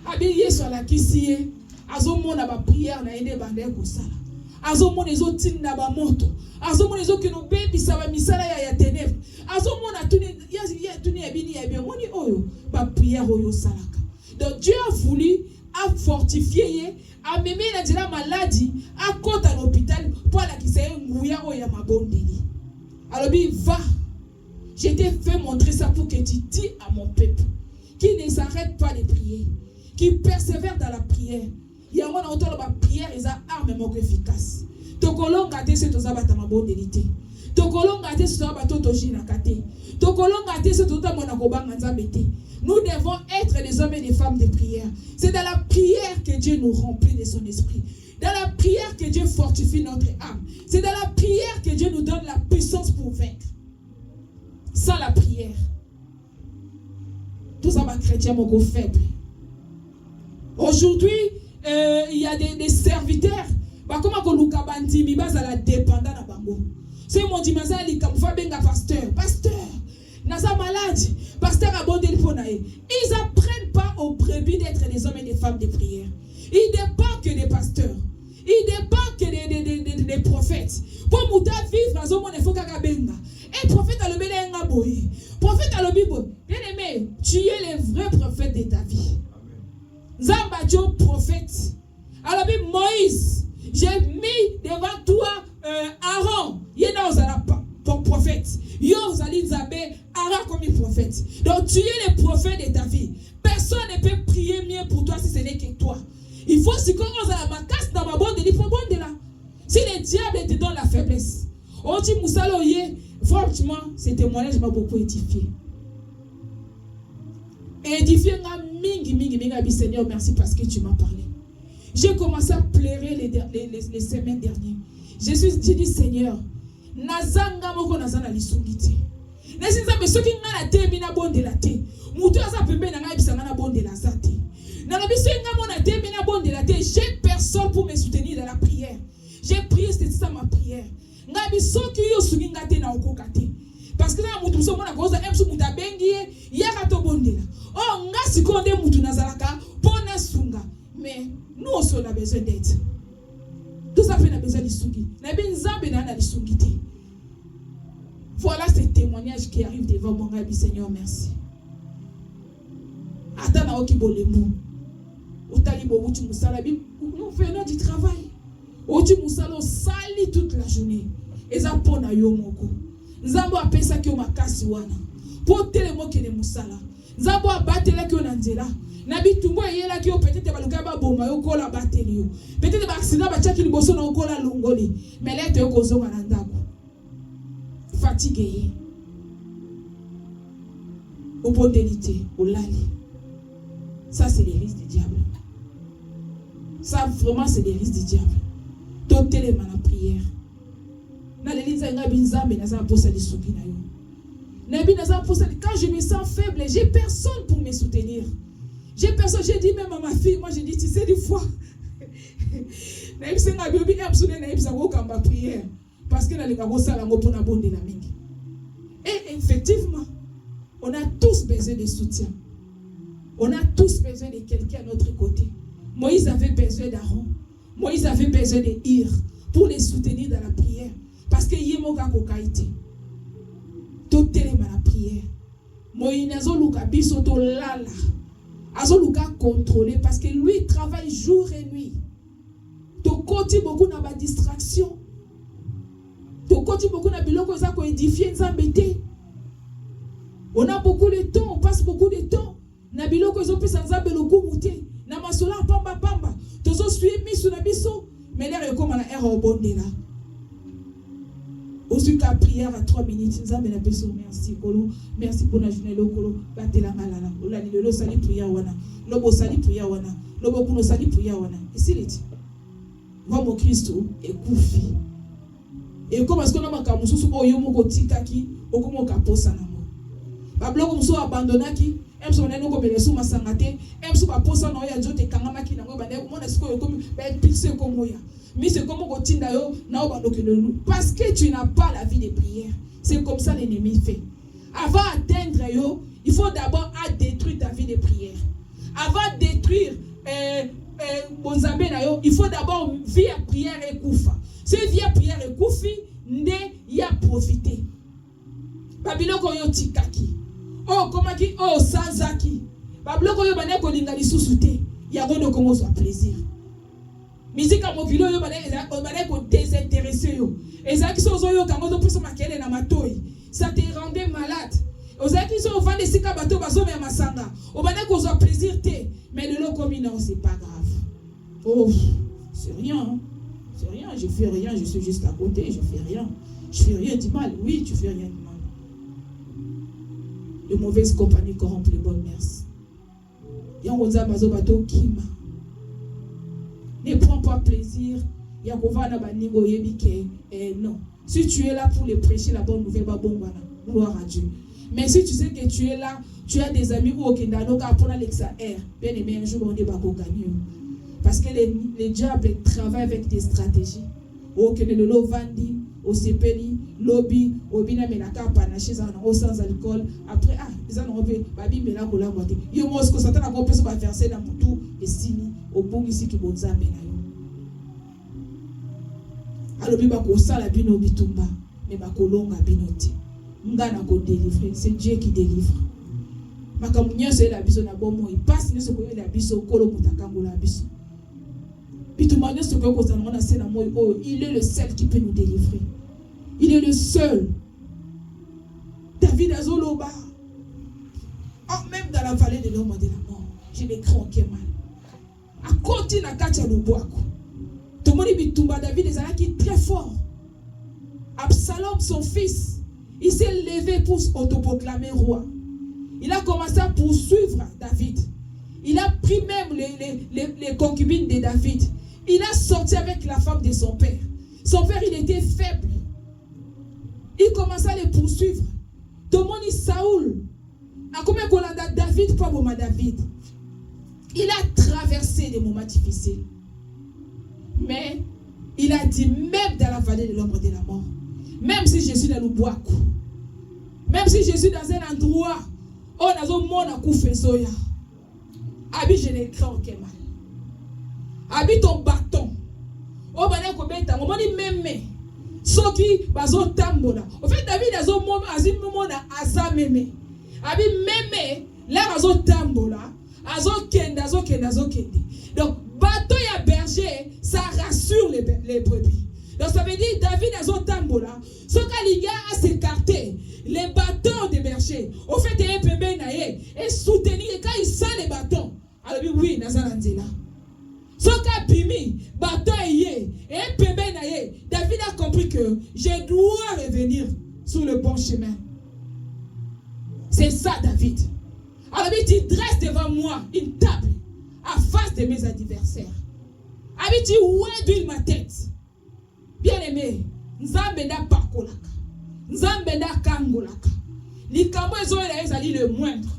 Habillé sur la kissie, azomona ba prière na ende bande ko sala. Azomona ezotinda ba moto. Azomona ezokino baby saba misala ya ténèbres. Azomona tuni ebini ya bien moni oyo ba prière oyo salaka. Donc Dieu a voulu a fortifier, a même la maladie, a côté à l'hôpital pour la qui s'est ngouya oya mabondeli. Alors bien va. Je t'ai fait montrer ça pour que tu dis à mon peuple qui ne s'arrête pas de prier, qui persévère dans la prière. Il y a un autre la prière et ça arme efficace. Tokolonga te se tozabata mabondelité. Tokolonga te se tozabata tojina kate. Tokolonga te se tozabata mona nzambete. Nous devons être des hommes et des femmes de prière. C'est dans la prière que Dieu nous remplit de son esprit. Dans la prière que Dieu fortifie notre âme. C'est dans la prière que Dieu nous donne la puissance pour vaincre. Sans la prière, tout ça va chrétien mon faible. Aujourd'hui, il y a des serviteurs. Comment qu'on nous kabandi mi base à la dépendance na bango. C'est mon dimanche li kamfa benga pasteur. Pasteur, naza malade. Pasteur a bon déliponae. Ils apprennent pas aux brebis d'être des hommes et des femmes de prière. Ils dépendent que des pasteurs. Ils dépendent que des prophètes. Pour mouta vivre dans un monde il faut kakabenga. Et prophète a le béné nga boy. Prophète a le bibo. Bien aimé, tu es le vrai prophète de ta vie. Zamba Dieu prophète. Alors Moïse, j'ai mis devant toi Aaron. Il est dans prophète. Yo vous allez Zabé Aaron comme prophète. Donc tu es le prophète de ta vie. Personne ne peut prier mieux pour toi si ce n'est que toi. Il faut se commencer à la casse dans ma bande de l'ifo bande là. Si le diable te donne la faiblesse. On dit Moussaloye, franchement, ce témoignage m'a beaucoup édifié. Édifié mingi, Seigneur, merci parce que tu m'as parlé. J'ai commencé à pleurer les semaines dernières. J'ai dit, Seigneur, nazanga moko nazana lisungiti. Nesinza besoki ngana te bina bonde la te. Mutu aza pembe na ngai bisanga na bonde la zate. Na biso nga mona te bina bonde la te. J'ai personne pour me soutenir dans la prière. J'ai prié, c'était ça ma prière. Nga biso ki yo sungi ngate na okoka te. Parce que na mutu so mona koza emsu muta bengi yaka to bonde la. Oh nga sikonde mutu nazalaka pona sunga. Mais nous aussi on a besoin d'aide. Tout ça fait on a besoin de sungi. Na ben nzambe na na sungi te. Voilà ce témoignage qui arrive devant mon Rabbi. Seigneur, merci. Attends, nous faisons du travail. Nous sali toute la journée. Et ça pour na yomoko. Nzambo apesa ki o makasi wana. Pour telemo ke ne musala. Nzambo abatela ki o nanzela. Na bitumbo yela ki o peut-être baluka ba bomba yo kola bateli yo. Peut-être ba accident ba tchaki liboso na kola longoli. Mais là te ko zonga na ndako. Fatigué. Au bondélité, au lali. Ça, c'est les risques du diable. Ça, vraiment, c'est les risques du diable. Tout les mains la prière. Quand je me sens faible, j'ai personne pour me soutenir. J'ai personne, j'ai dit même à ma fille, moi j'ai dit, tu sais, des fois, parce que et effectivement, on a tous besoin de soutien. On a tous besoin de quelqu'un à notre côté. Moïse avait besoin d'Aaron. Moïse avait besoin de Hir pour les soutenir dans la prière. Parce que Yemoka Kokaïti. Tout est dans la prière. Moïse n'a pas bisoto lala. Azoluka contrôlé parce que lui travaille jour et nuit. Ton côté beaucoup n'a pas distraction. Ton côté beaucoup n'a pas ko édifier nzambete. On a beaucoup de temps, on passe beaucoup de temps. Na biloko zo pesa nzambe lokumute. Na masola pamba pamba. Tozo suit misu na biso. Mais l'air comme na air au bonde là. Aussi qu'à prière à 3 minutes, nzambe na biso merci kolo. Merci pour la journée lokolo. Batela malala. Ola ni lelo sali prière wana. Lobo sali prière wana. Lobo kuno sali prière wana. Et si dit. Va mon Christ et koufi. Et comme est-ce qu'on a marqué mususu oyo moko tikaki okomo kaposa nango. Ba bloko mususu abandonnaki, emso na noko belesu masangate, emso ba posa na oya jote kangama ki nango bande mona siko yokomi ba impulser comme oya. Mais c'est comme kotinda yo na obandoke de nous parce que tu n'as pas la vie de prière. C'est comme ça l'ennemi fait. Avant d'atteindre yo, il faut d'abord détruire ta vie de prière. Avant de détruire il faut d'abord via prière et koufa. Si via prière et koufi, ne y a profité. Babiloko yo tikaki. Oh komaki oh sanzaki. Babiloko yo bane ko lingali susute. Ya gono komo so plaisir. Musique à mobilo yo bane ko désintéressé yo. Ezaki so yo kango to puso makele na matoi. Ça te rendait malade. Ozaki so vande sika bato bazo me masanga. O bane ko so plaisir te. Mais le lot comme non, c'est pas grave. Oh, c'est rien. Hein? C'est rien, je fais rien, je suis juste à côté, je fais rien. Je fais rien du mal. Oui, tu fais rien du mal. De mauvaises compagnies corrompent les bonnes mœurs. Yangoza bazo bato kima. Ne prends pas plaisir. Yakovana banigo yebike. Non. Si tu es là pour les prêcher la bonne nouvelle, gloire à Dieu. Mais si tu sais que tu es là, tu as des amis ou au Kendanoka pour l'exa-air, bien aimé, un jour on est pas gagner. Parce que les diables travaillent avec des stratégies. Au Kendano Vandi, au Sepeli, lobby, au Binamelaka, panaché, sans alcool. Après, ils en ont fait, Babi Mela Gola Moté. Yo Mosco, Satan a compris va verser dans mon tout et sini, au bon ici qui vous a mené. Alors, il va la bino bitumba, mais ma colonga binoti. Ngana ko délivrer, c'est Dieu qui délivre. Makamunyo c'est la biso na bomo, il passe ne se ko la biso kolo mutakango la biso. Bitumanyo se ko kozana na sena moy oh, il est le seul qui peut nous délivrer. Il est le seul. David azoloba. Oh, même dans la vallée de l'homme de la mort, je l'ai craint qui est mal. À côté na katia lobwako. Tomoni bitumba David est très fort. Absalom son fils, il s'est levé pour autoproclamer roi. Il a commencé à poursuivre David. Il a pris même les concubines de David. Il a sorti avec la femme de son père. Son père, il était faible. Il commençait à les poursuivre. Tomoni Saoul. A combien qu'on a David, pas moment David. Il a traversé des moments difficiles. Mais il a dit, même dans la vallée de l'ombre de la mort, même si je suis dans le bois, même si je suis dans un endroit où on a un monde à couper soya, habite je n'ai craint aucun mal. Habite ton bâton. Oh, ben, on m'a dit même, ceux qui bazo tambola. En fait, David a zo moment asa meme. Habite même, là, bazo tambola, azo kende. Donc, bateau et berger, ça rassure les brebis. Donc ça veut dire David a son tambola. Ce qu'Aliga a s'écarté, les bâtons des bergers, au fait, il y a un bébé et soutenir quand il sent les bâtons. Alors oui, Nazaranzela. Ce qu'a bimi, bâton et un bébé David a compris que je dois revenir sur le bon chemin. C'est ça, David. Alors il dresse devant moi une table à face de mes adversaires. Il dit, où est ma tête? Bien aimé, Nzambenda Pakolaka, Nzambenda Kangolaka. Likambo ezali le moindre.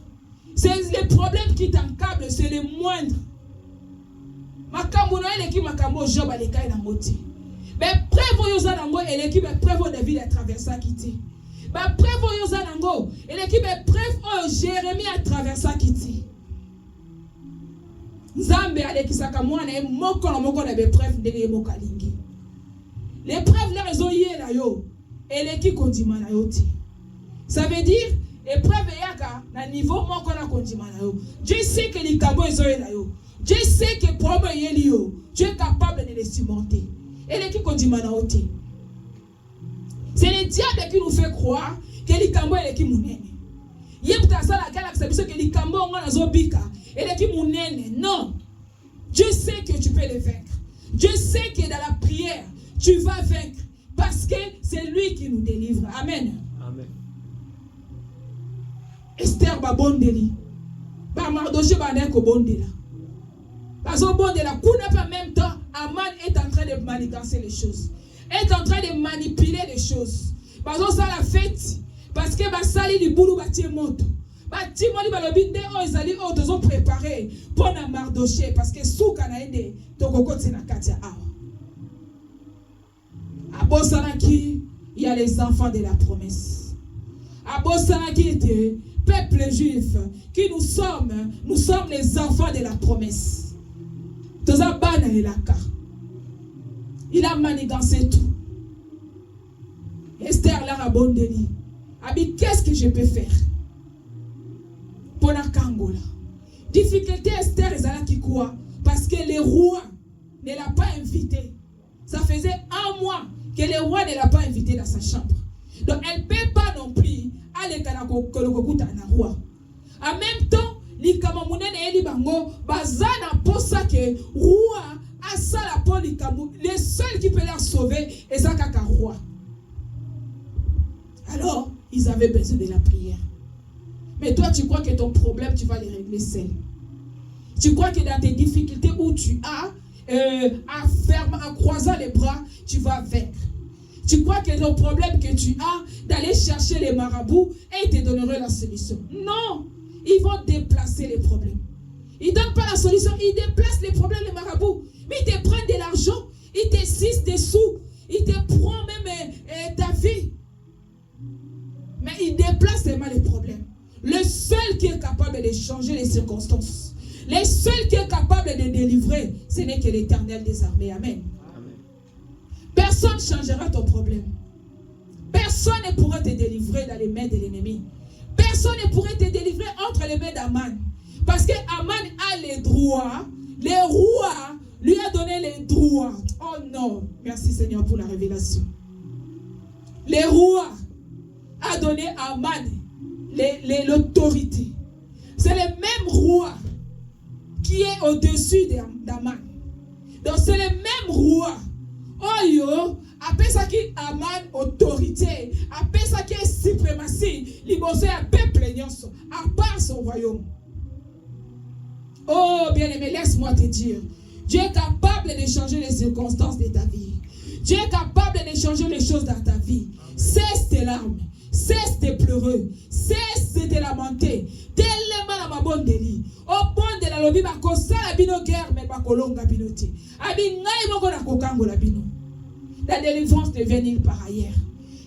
C'est les problèmes qui t'encablent, c'est les moindres. Makambo na eleki makambo Job aleka na moti. Mais prévo yoza nango eleki be prévo David a traversé kiti. Ba prévo yoza nango eleki be prévo Jérémie a traversé kiti. Nzambe alekisaka mwana e moko na be prévo ndenge mokalingi. Les preuves là ils ont yé là yo eleki kondima na yo ti. Ça veut dire épreuve yaka na niveau moko na kondima na yo. Dieu sait que likambo ezoye na yo. Dieu sait que problème yeli yo. Tu es capable de les surmonter. Eleki kondima na yo ti. C'est le diable qui nous fait croire que likambo eleki munene. Yepta sala kala kisabiso que likambo ngona zobika eleki munene. Non. Dieu sait que tu peux les vaincre. Dieu sait que dans la prière tu vas vaincre parce que c'est lui qui nous délivre. Amen. Amen. Esther ba bondeli. Ba Mardoché ba neko bondela. Ba zo bondela kuna pas même temps Aman est en train de manigancer les choses. est en train de manipuler les choses. Parce ça la fête. Parce que basali li boulou batie moto. Bati moni balobi nde o ezali o tozo préparer pour na Mardoché parce que souka na ende tokokoti na katia awa. À Bossanaki, il y a les enfants de la promesse. À Bossanaki était peuple juif qui nous sommes les enfants de la promesse. Toza bana elaka. Il a manigancé tout. Esther l'a rabondeli. Abi, qu'est-ce que je peux faire? Pour la Kangola. Difficulté Esther ezala qui quoi? Parce que le roi ne l'a pas invité. Ça faisait 1 mois que le roi ne l'a pas invité dans sa chambre. Donc elle ne peut pas non plus aller à la roi. En même temps, les Kamamounen et les Bango, Bazana pour ça que roi a ça la police. Les seuls qui peuvent leur sauver est ça kaka roi. Alors, ils avaient besoin de la prière. Mais toi, tu crois que ton problème, tu vas les régler seul. Tu crois que dans tes difficultés où tu as, en croisant les bras, tu vas vaincre. Tu crois que le problème que tu as, d'aller chercher les marabouts et ils te donneront la solution. Non, ils vont déplacer les problèmes. Ils ne donnent pas la solution, ils déplacent les problèmes, les marabouts. Mais ils te prennent de l'argent, ils te sucent des sous, ils te prennent même ta vie. Mais ils déplacent seulement les problèmes. Le seul qui est capable de changer les circonstances, le seul qui est capable de délivrer, ce n'est que l'Éternel des armées. Amen. Amen. Personne ne changera ton problème. Personne ne pourra te délivrer dans les mains de l'ennemi. Personne ne pourrait te délivrer entre les mains d'Aman. Parce que Aman a les droits. Le roi lui a donné les droits. Oh non. Merci Seigneur pour la révélation. Le roi a donné à Aman l'autorité. C'est le même roi qui est au-dessus d'Aman. Donc c'est le même roi. Oh yo, après ça qui Aman autorité, après ça qui est suprématie, libosé à peuple à part son royaume. Oh bien-aimé, laisse-moi te dire, Dieu est capable de changer les circonstances de ta vie. Dieu est capable de changer les choses dans ta vie. Cesse tes larmes. Cesse de pleurer, cesse de te lamenter. Tellement la mabonde li. Au bon de la lobi bako sala bino guerre mais bako longa binoti. Abi ngai moko na kokango la bino. La délivrance ne vient nulle part ailleurs.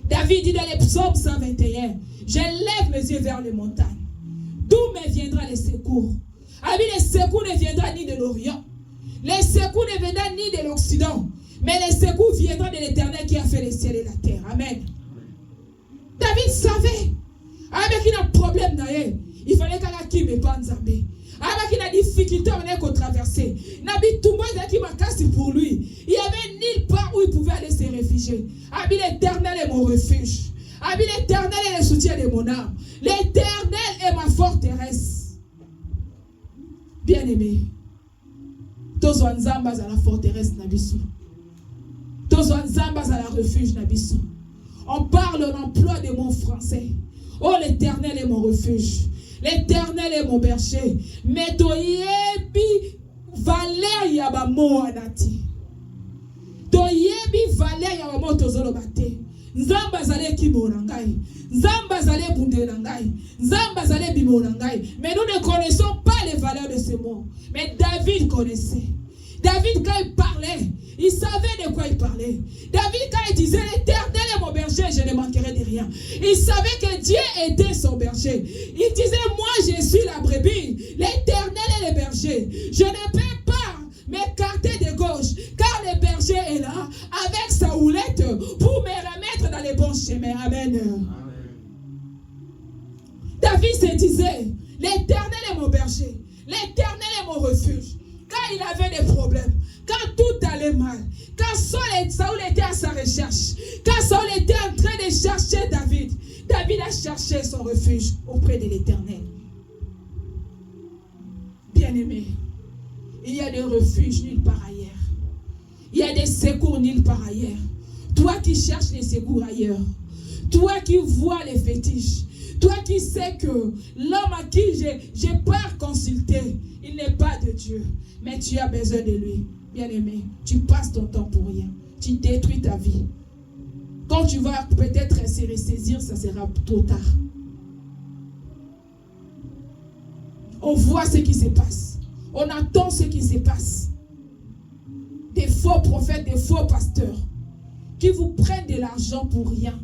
David dit dans les psaumes 121, je lève mes yeux vers les montagnes. D'où me viendra les secours? Abi les secours ne viendront ni de l'Orient. Les secours ne viendront ni de l'Occident. Mais les secours viendront de l'Éternel qui a fait les ciels et la terre. Amen. David savait, avec un problème, il fallait qu'il me pense. Avec une difficulté, on est qu'on traversait. Nabi Toumba qui m'a cassé pour lui. Il n'y avait nulle part où il pouvait aller se réfugier. Abi l'Éternel est mon refuge. Abi l'Éternel est le soutien de mon âme. L'Éternel est ma forteresse. Bien-aimé, tous les Zambas à la forteresse Nabisu. Tous les Zambas à la refuge Nabisu. On parle en emploi des mots français. Oh, l'Éternel est mon refuge. L'Éternel est mon berger. Mais toyebi valer yaba mo anati. Toyebi valer yaba mo tozolo bate. Nzamba zale kimo nangai. Nzamba zale bunde nangai. Nzamba zale bimo nangai. Mais nous ne connaissons pas les valeurs de ces mots. Mais David connaissait. David, quand il parlait, il savait de quoi il parlait. David, quand il disait l'Éternel est mon berger, je ne manquerai de rien. Il savait que Dieu était son berger. Il disait, moi je suis la brebis. L'Éternel est le berger. Je ne peux pas m'écarter de gauche, car le berger est là avec sa houlette pour me remettre dans les bons chemins. Amen. Amen. David se disait, l'Éternel est mon berger. L'Éternel est mon refuge. Quand il avait des problèmes, quand tout allait mal, quand Saoul était à sa recherche, quand Saoul était en train de chercher David, David a cherché son refuge auprès de l'Éternel. Bien-aimé, il y a des refuges nulle part ailleurs. Il y a des secours nulle part ailleurs. Toi qui cherches les secours ailleurs, toi qui vois les fétiches, toi qui sais que l'homme à qui j'ai peur consulter, il n'est pas de Dieu, mais tu as besoin de lui. Bien-aimé, tu passes ton temps pour rien. tu détruis ta vie. Quand tu vas peut-être se ressaisir, ça sera trop tard. On voit ce qui se passe. On attend ce qui se passe. Des faux prophètes, des faux pasteurs qui vous prennent de l'argent pour rien,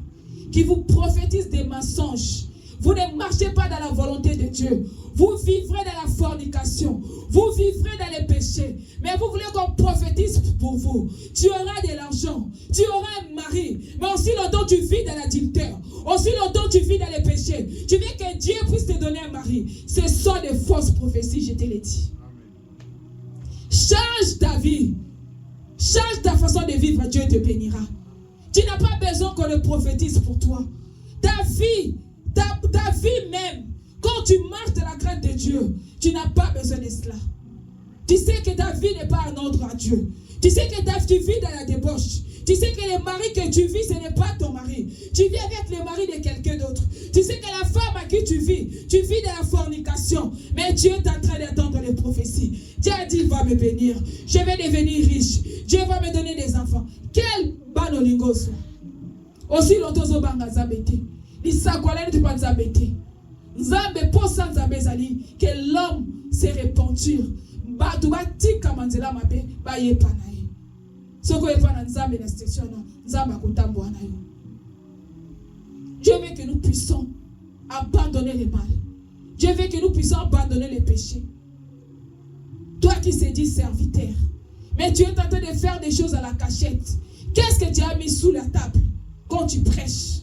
qui vous prophétisent des mensonges. Vous ne marchez pas dans la volonté de Dieu. Vous vivrez dans la fornication. Vous vivrez dans les péchés. Mais vous voulez qu'on prophétise pour vous. Tu auras de l'argent. Tu auras un mari. Mais aussi longtemps tu vis dans l'adultère. Aussi longtemps tu vis dans les péchés. Tu veux que Dieu puisse te donner un mari. Ce sont des fausses prophéties, je te l'ai dit. Change ta vie. Change ta façon de vivre. Dieu te bénira. Tu n'as pas besoin qu'on le prophétise pour toi. Ta vie même, quand tu marches dans la crainte de Dieu, tu n'as pas besoin de cela. Tu sais que ta vie n'est pas un ordre à Dieu. Tu sais que tu vis dans la débauche. Tu sais que le mari que tu vis, ce n'est pas ton mari. Tu vis avec le mari de quelqu'un d'autre. Tu sais que la femme à qui tu vis dans la fornication. Mais Dieu est en train d'attendre les prophéties. Dieu a dit, il va me bénir. Je vais devenir riche. Dieu va me donner des enfants. Quel banolingos. Aussi longtemps au bangazabete. Que l'homme se repentir. Dieu veut que nous puissions abandonner le mal. Dieu veut que nous puissions abandonner les péchés. Toi qui se dis serviteur, mais tu es en train de faire des choses à la cachette. Qu'est-ce que tu as mis sous la table quand tu prêches?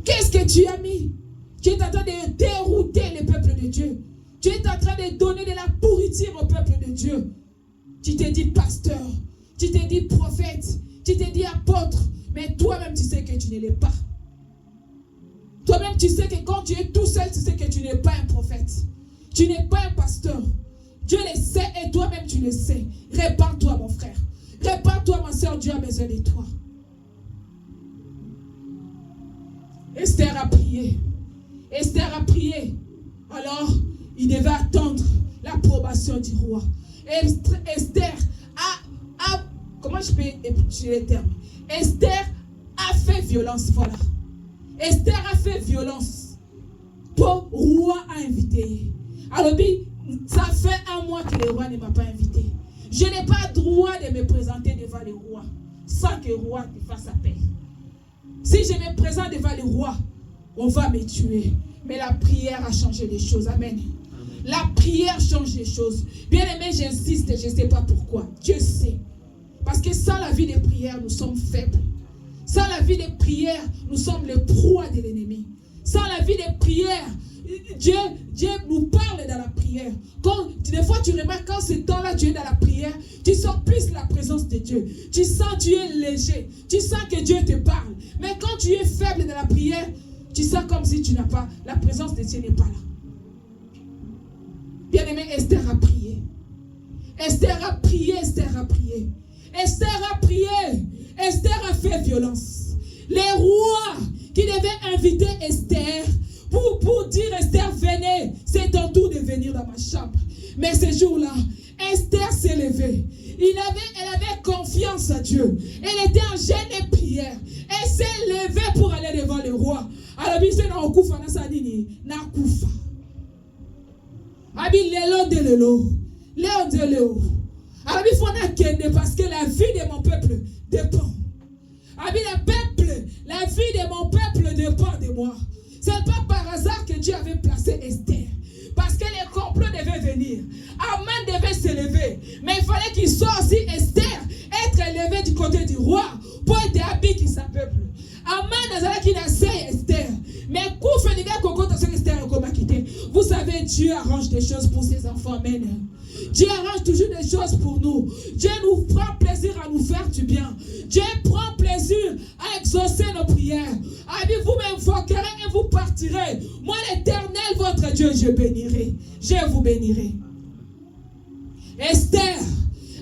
Qu'est-ce que tu as mis? Tu es en train de dérouter le peuple de Dieu. Tu es en train de donner de la pourriture au peuple de Dieu. Tu te dis pasteur, tu te dis prophète, tu te dis apôtre, mais toi-même tu sais que tu ne l'es pas. Toi-même tu sais que quand tu es tout seul, tu sais que tu n'es pas un prophète. Tu n'es pas un pasteur. Dieu le sait et toi-même tu le sais. Répands-toi mon frère. Répands-toi ma soeur, Dieu a besoin de toi. Esther a prié. Esther a prié. Alors, il devait attendre l'approbation du roi. Esther a comment je peux utiliser le terme? Esther a fait violence, voilà. Esther a fait violence. Pour le roi a invité. Alors, ça fait un mois que le roi ne m'a pas invité. Je n'ai pas le droit de me présenter devant le roi sans que le roi me fasse appel. Si je me présente devant le roi, on va me tuer. Mais la prière a changé les choses. Amen. La prière change les choses. Bien aimé, j'insiste, je ne sais pas pourquoi. Dieu sait. Parce que sans la vie de prière, nous sommes faibles. Sans la vie de prière, nous sommes le proie de l'ennemi. Sans la vie de prière, Dieu nous parle dans la prière. Des fois, tu remarques quand ce temps-là, tu es dans la prière, tu sens plus la présence de Dieu. Tu sens que tu es léger. Tu sens que Dieu te parle. Mais quand tu es faible dans la prière, tu sens comme si tu n'as pas, la présence de Dieu n'est pas là. Bien aimé, Esther a prié. Esther a prié, Esther a prié. Esther a prié. Esther a fait violence. Les rois qui devaient inviter Esther pour dire Esther, venez, c'est ton tour de venir dans ma chambre. Mais ce jour-là, Esther s'est levée. Elle avait confiance en Dieu. Elle était en jeûne et prière. Elle s'est levée pour aller devant le roi. Alors, il s'est dit, Nakufa. Abi lelo de lelo. Léo de Léo. Alors, il faut n'attendre parce que la vie de mon peuple dépend. Abi la vie de mon peuple dépend de moi. Ce n'est pas par hasard que Dieu avait placé Esther. Parce que les complots devaient venir. Aman devait se lever. Mais il fallait qu'il soit aussi Esther, être élevé du côté du roi, pour être habillé qui sa peuple. Aman n'a qui n'a pas Esther. Mais vous savez, Dieu arrange des choses pour ses enfants. Amen. Dieu arrange toujours des choses pour nous. Dieu nous prend plaisir à nous faire du bien. Dieu prend plaisir à exaucer nos prières. Vous m'invoquerez et vous partirez. Moi, l'Éternel, votre Dieu, je bénirai. Je vous bénirai. Esther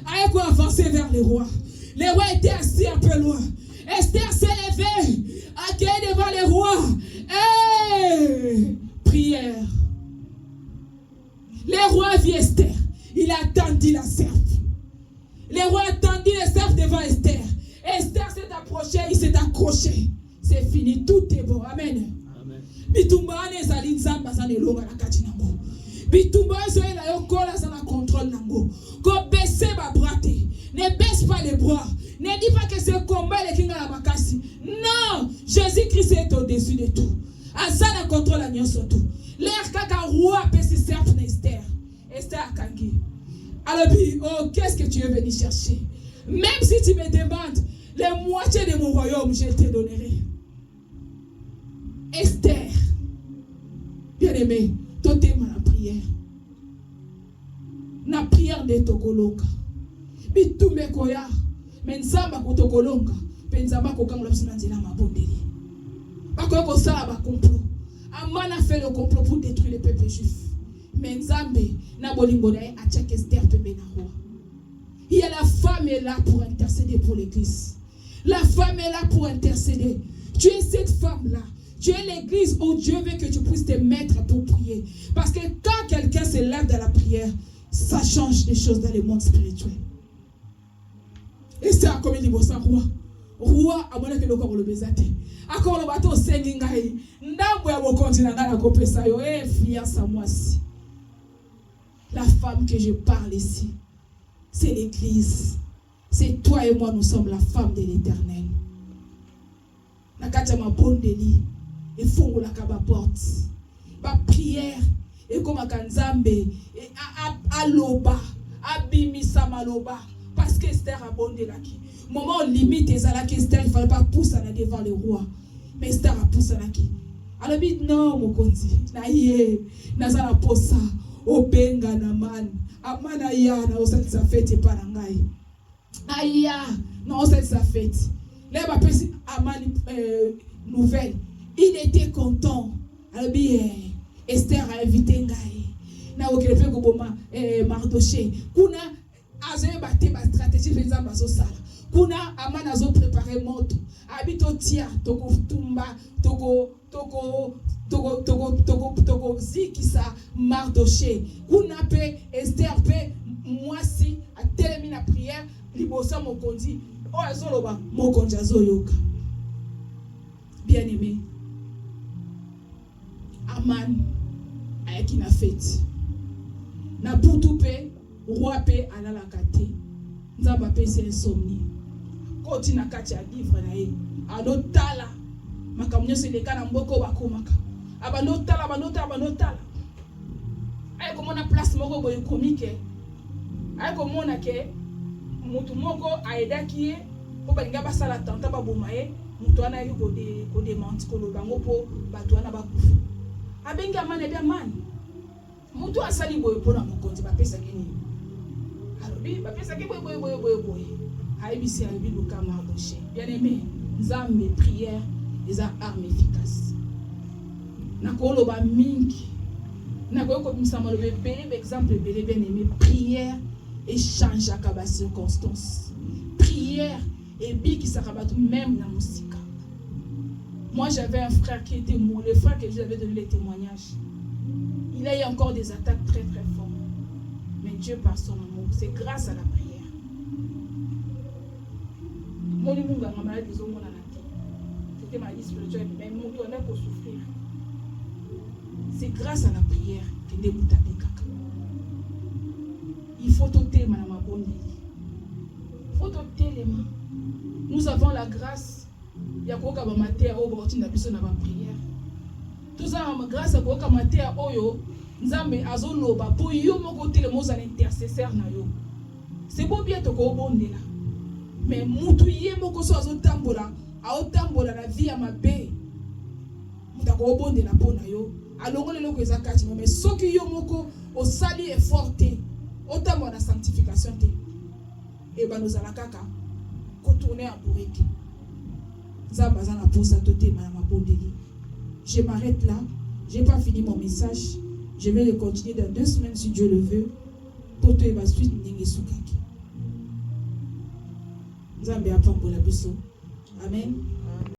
a avancé vers le roi. Le roi était assis un peu loin. Esther s'est levée, accueillie devant le roi. Prière. Le roi vit Esther. Il attendit la serve. Le roi attendit accroché, c'est fini, tout est bon. Amen. Bitumba ezali nzamba za nelonga na kati nango. Bitumba ezali na yo kola za na contrôle nango. Ko baisser ba brate. Ne baisse pas les bras. Ne dis pas que c'est combat les kinga la makasi. Non, Jésus-Christ est au-dessus de tout. Azana contrôle la nyonso tout. L'air kaka roi peut se servir na Esther. Esther akangi. Alors oh, qu'est-ce que tu es venu chercher? Même si tu me demandes les moitiés de mon royaume, je te donnerai. Esther, bien-aimé, toi t'es ma prière. Na prière de Tokolonga. Bitume koya. Menzamba ko Tokolonga. Penzamba ko kangula bisina nzela mabondeli. Bakoyo ko sala ba complot. Amana fait le complot pour détruire le peuple juif. Menzambe na bolingo na a check Esther pe benaro. Il y a la femme est là pour intercéder pour l'église. La femme est là pour intercéder. Tu es cette femme-là. Tu es l'église où Dieu veut que tu puisses te mettre pour prier. Parce que quand quelqu'un se lève dans la prière, ça change les choses dans le monde spirituel. Et c'est comme il dit, roi. Roi, à mon avis, le corps le bezate. À quand le bateau sengingaï. N'abou ya continent dans la copie ça yo. Eh, fiance à moi si. La femme que je parle ici, c'est l'église. C'est toi et moi, nous sommes la femme de l'Éternel. Nakacha ma bonne délit. Et faut la kaba porte. Ma prière et comme Kanzambe et à loba, abimisa maloba parce que Esther a bondé là qui. Moment limite ezala que Esther il fallait pas pousser là devant le roi. Mais Esther a poussé là qui. Alors dit non mon konzi. Na yé nazala posa obenga na man. Amana ya na osali sa fête pas ngai. Aya na osali sa fête. Là ba pesi amani nouvelle. Il était content. Alors bien, Esther a invité Ngaï. Na okelepe koboma Mardoché. Kuna azoye bate ba stratégie feza bazo sala. Kuna amana zo préparer moto. Habito tia toko tumba toko zikisa Mardoché. Kuna pe Esther pe mwasi a terminé la prière libosa mokonzi. O azoloba mokonzi azoyoka. Bien-aimé. Aman ayaki na fête na butu pe roi pe alala kate nzamba pe c'est insomnie koti na kati ya livre na ye anotala makamnyo se leka na mboko bakomaka abanotala ay komona place moko boye comique ay komona ke mutu moko aidaki ye po balinga basala tanta baboma ye mutu ana yiko ko démenti ko lobango po bato ana bakufa abenga mane bia mane mutu asali boye pona mokonzi bapesa keni alobi bapesa ke boye aibisi alobi luka Mardoché. Bien-aimé, nzambe prière les armes efficaces na koloba mingi na ko misama le bébé exemple bébé bien-aimé prière échange à circonstances prière et bi qui s'akabatu même na musika. Moi, j'avais un frère qui était mort, le frère que j'avais donné les témoignages. Il a eu encore des attaques très très fortes. Mais Dieu, par son amour, c'est grâce à la prière. C'était ma vie spirituelle, mais mon tournait pour souffrir. C'est grâce à la prière que nous avons tapé caca. Il faut ôter, madame Abondi. Il faut ôter les mains. Nous avons la grâce. Il y a quoi comme matin au bord de la prière. Tout ça, grâce à quoi comme matin au Nzambe azoloba pour yo moko côté le mot à l'intercesseur na yo. C'est beau bien to ko bonde là. Mais mutu yé moko so azotambola, aotambola la vie à ma bé. Muta ko bonde na pona yo. Alongo le loko ezakati mais soki yo moko o sali est forté. Otambola la sanctification té. Et ba nous ala kaka ko tourner à bourreke. Je m'arrête là. Je n'ai pas fini mon message. Je vais le continuer dans 2 semaines si Dieu le veut. Pour toi, il va suite n'engue soukaki. Amen.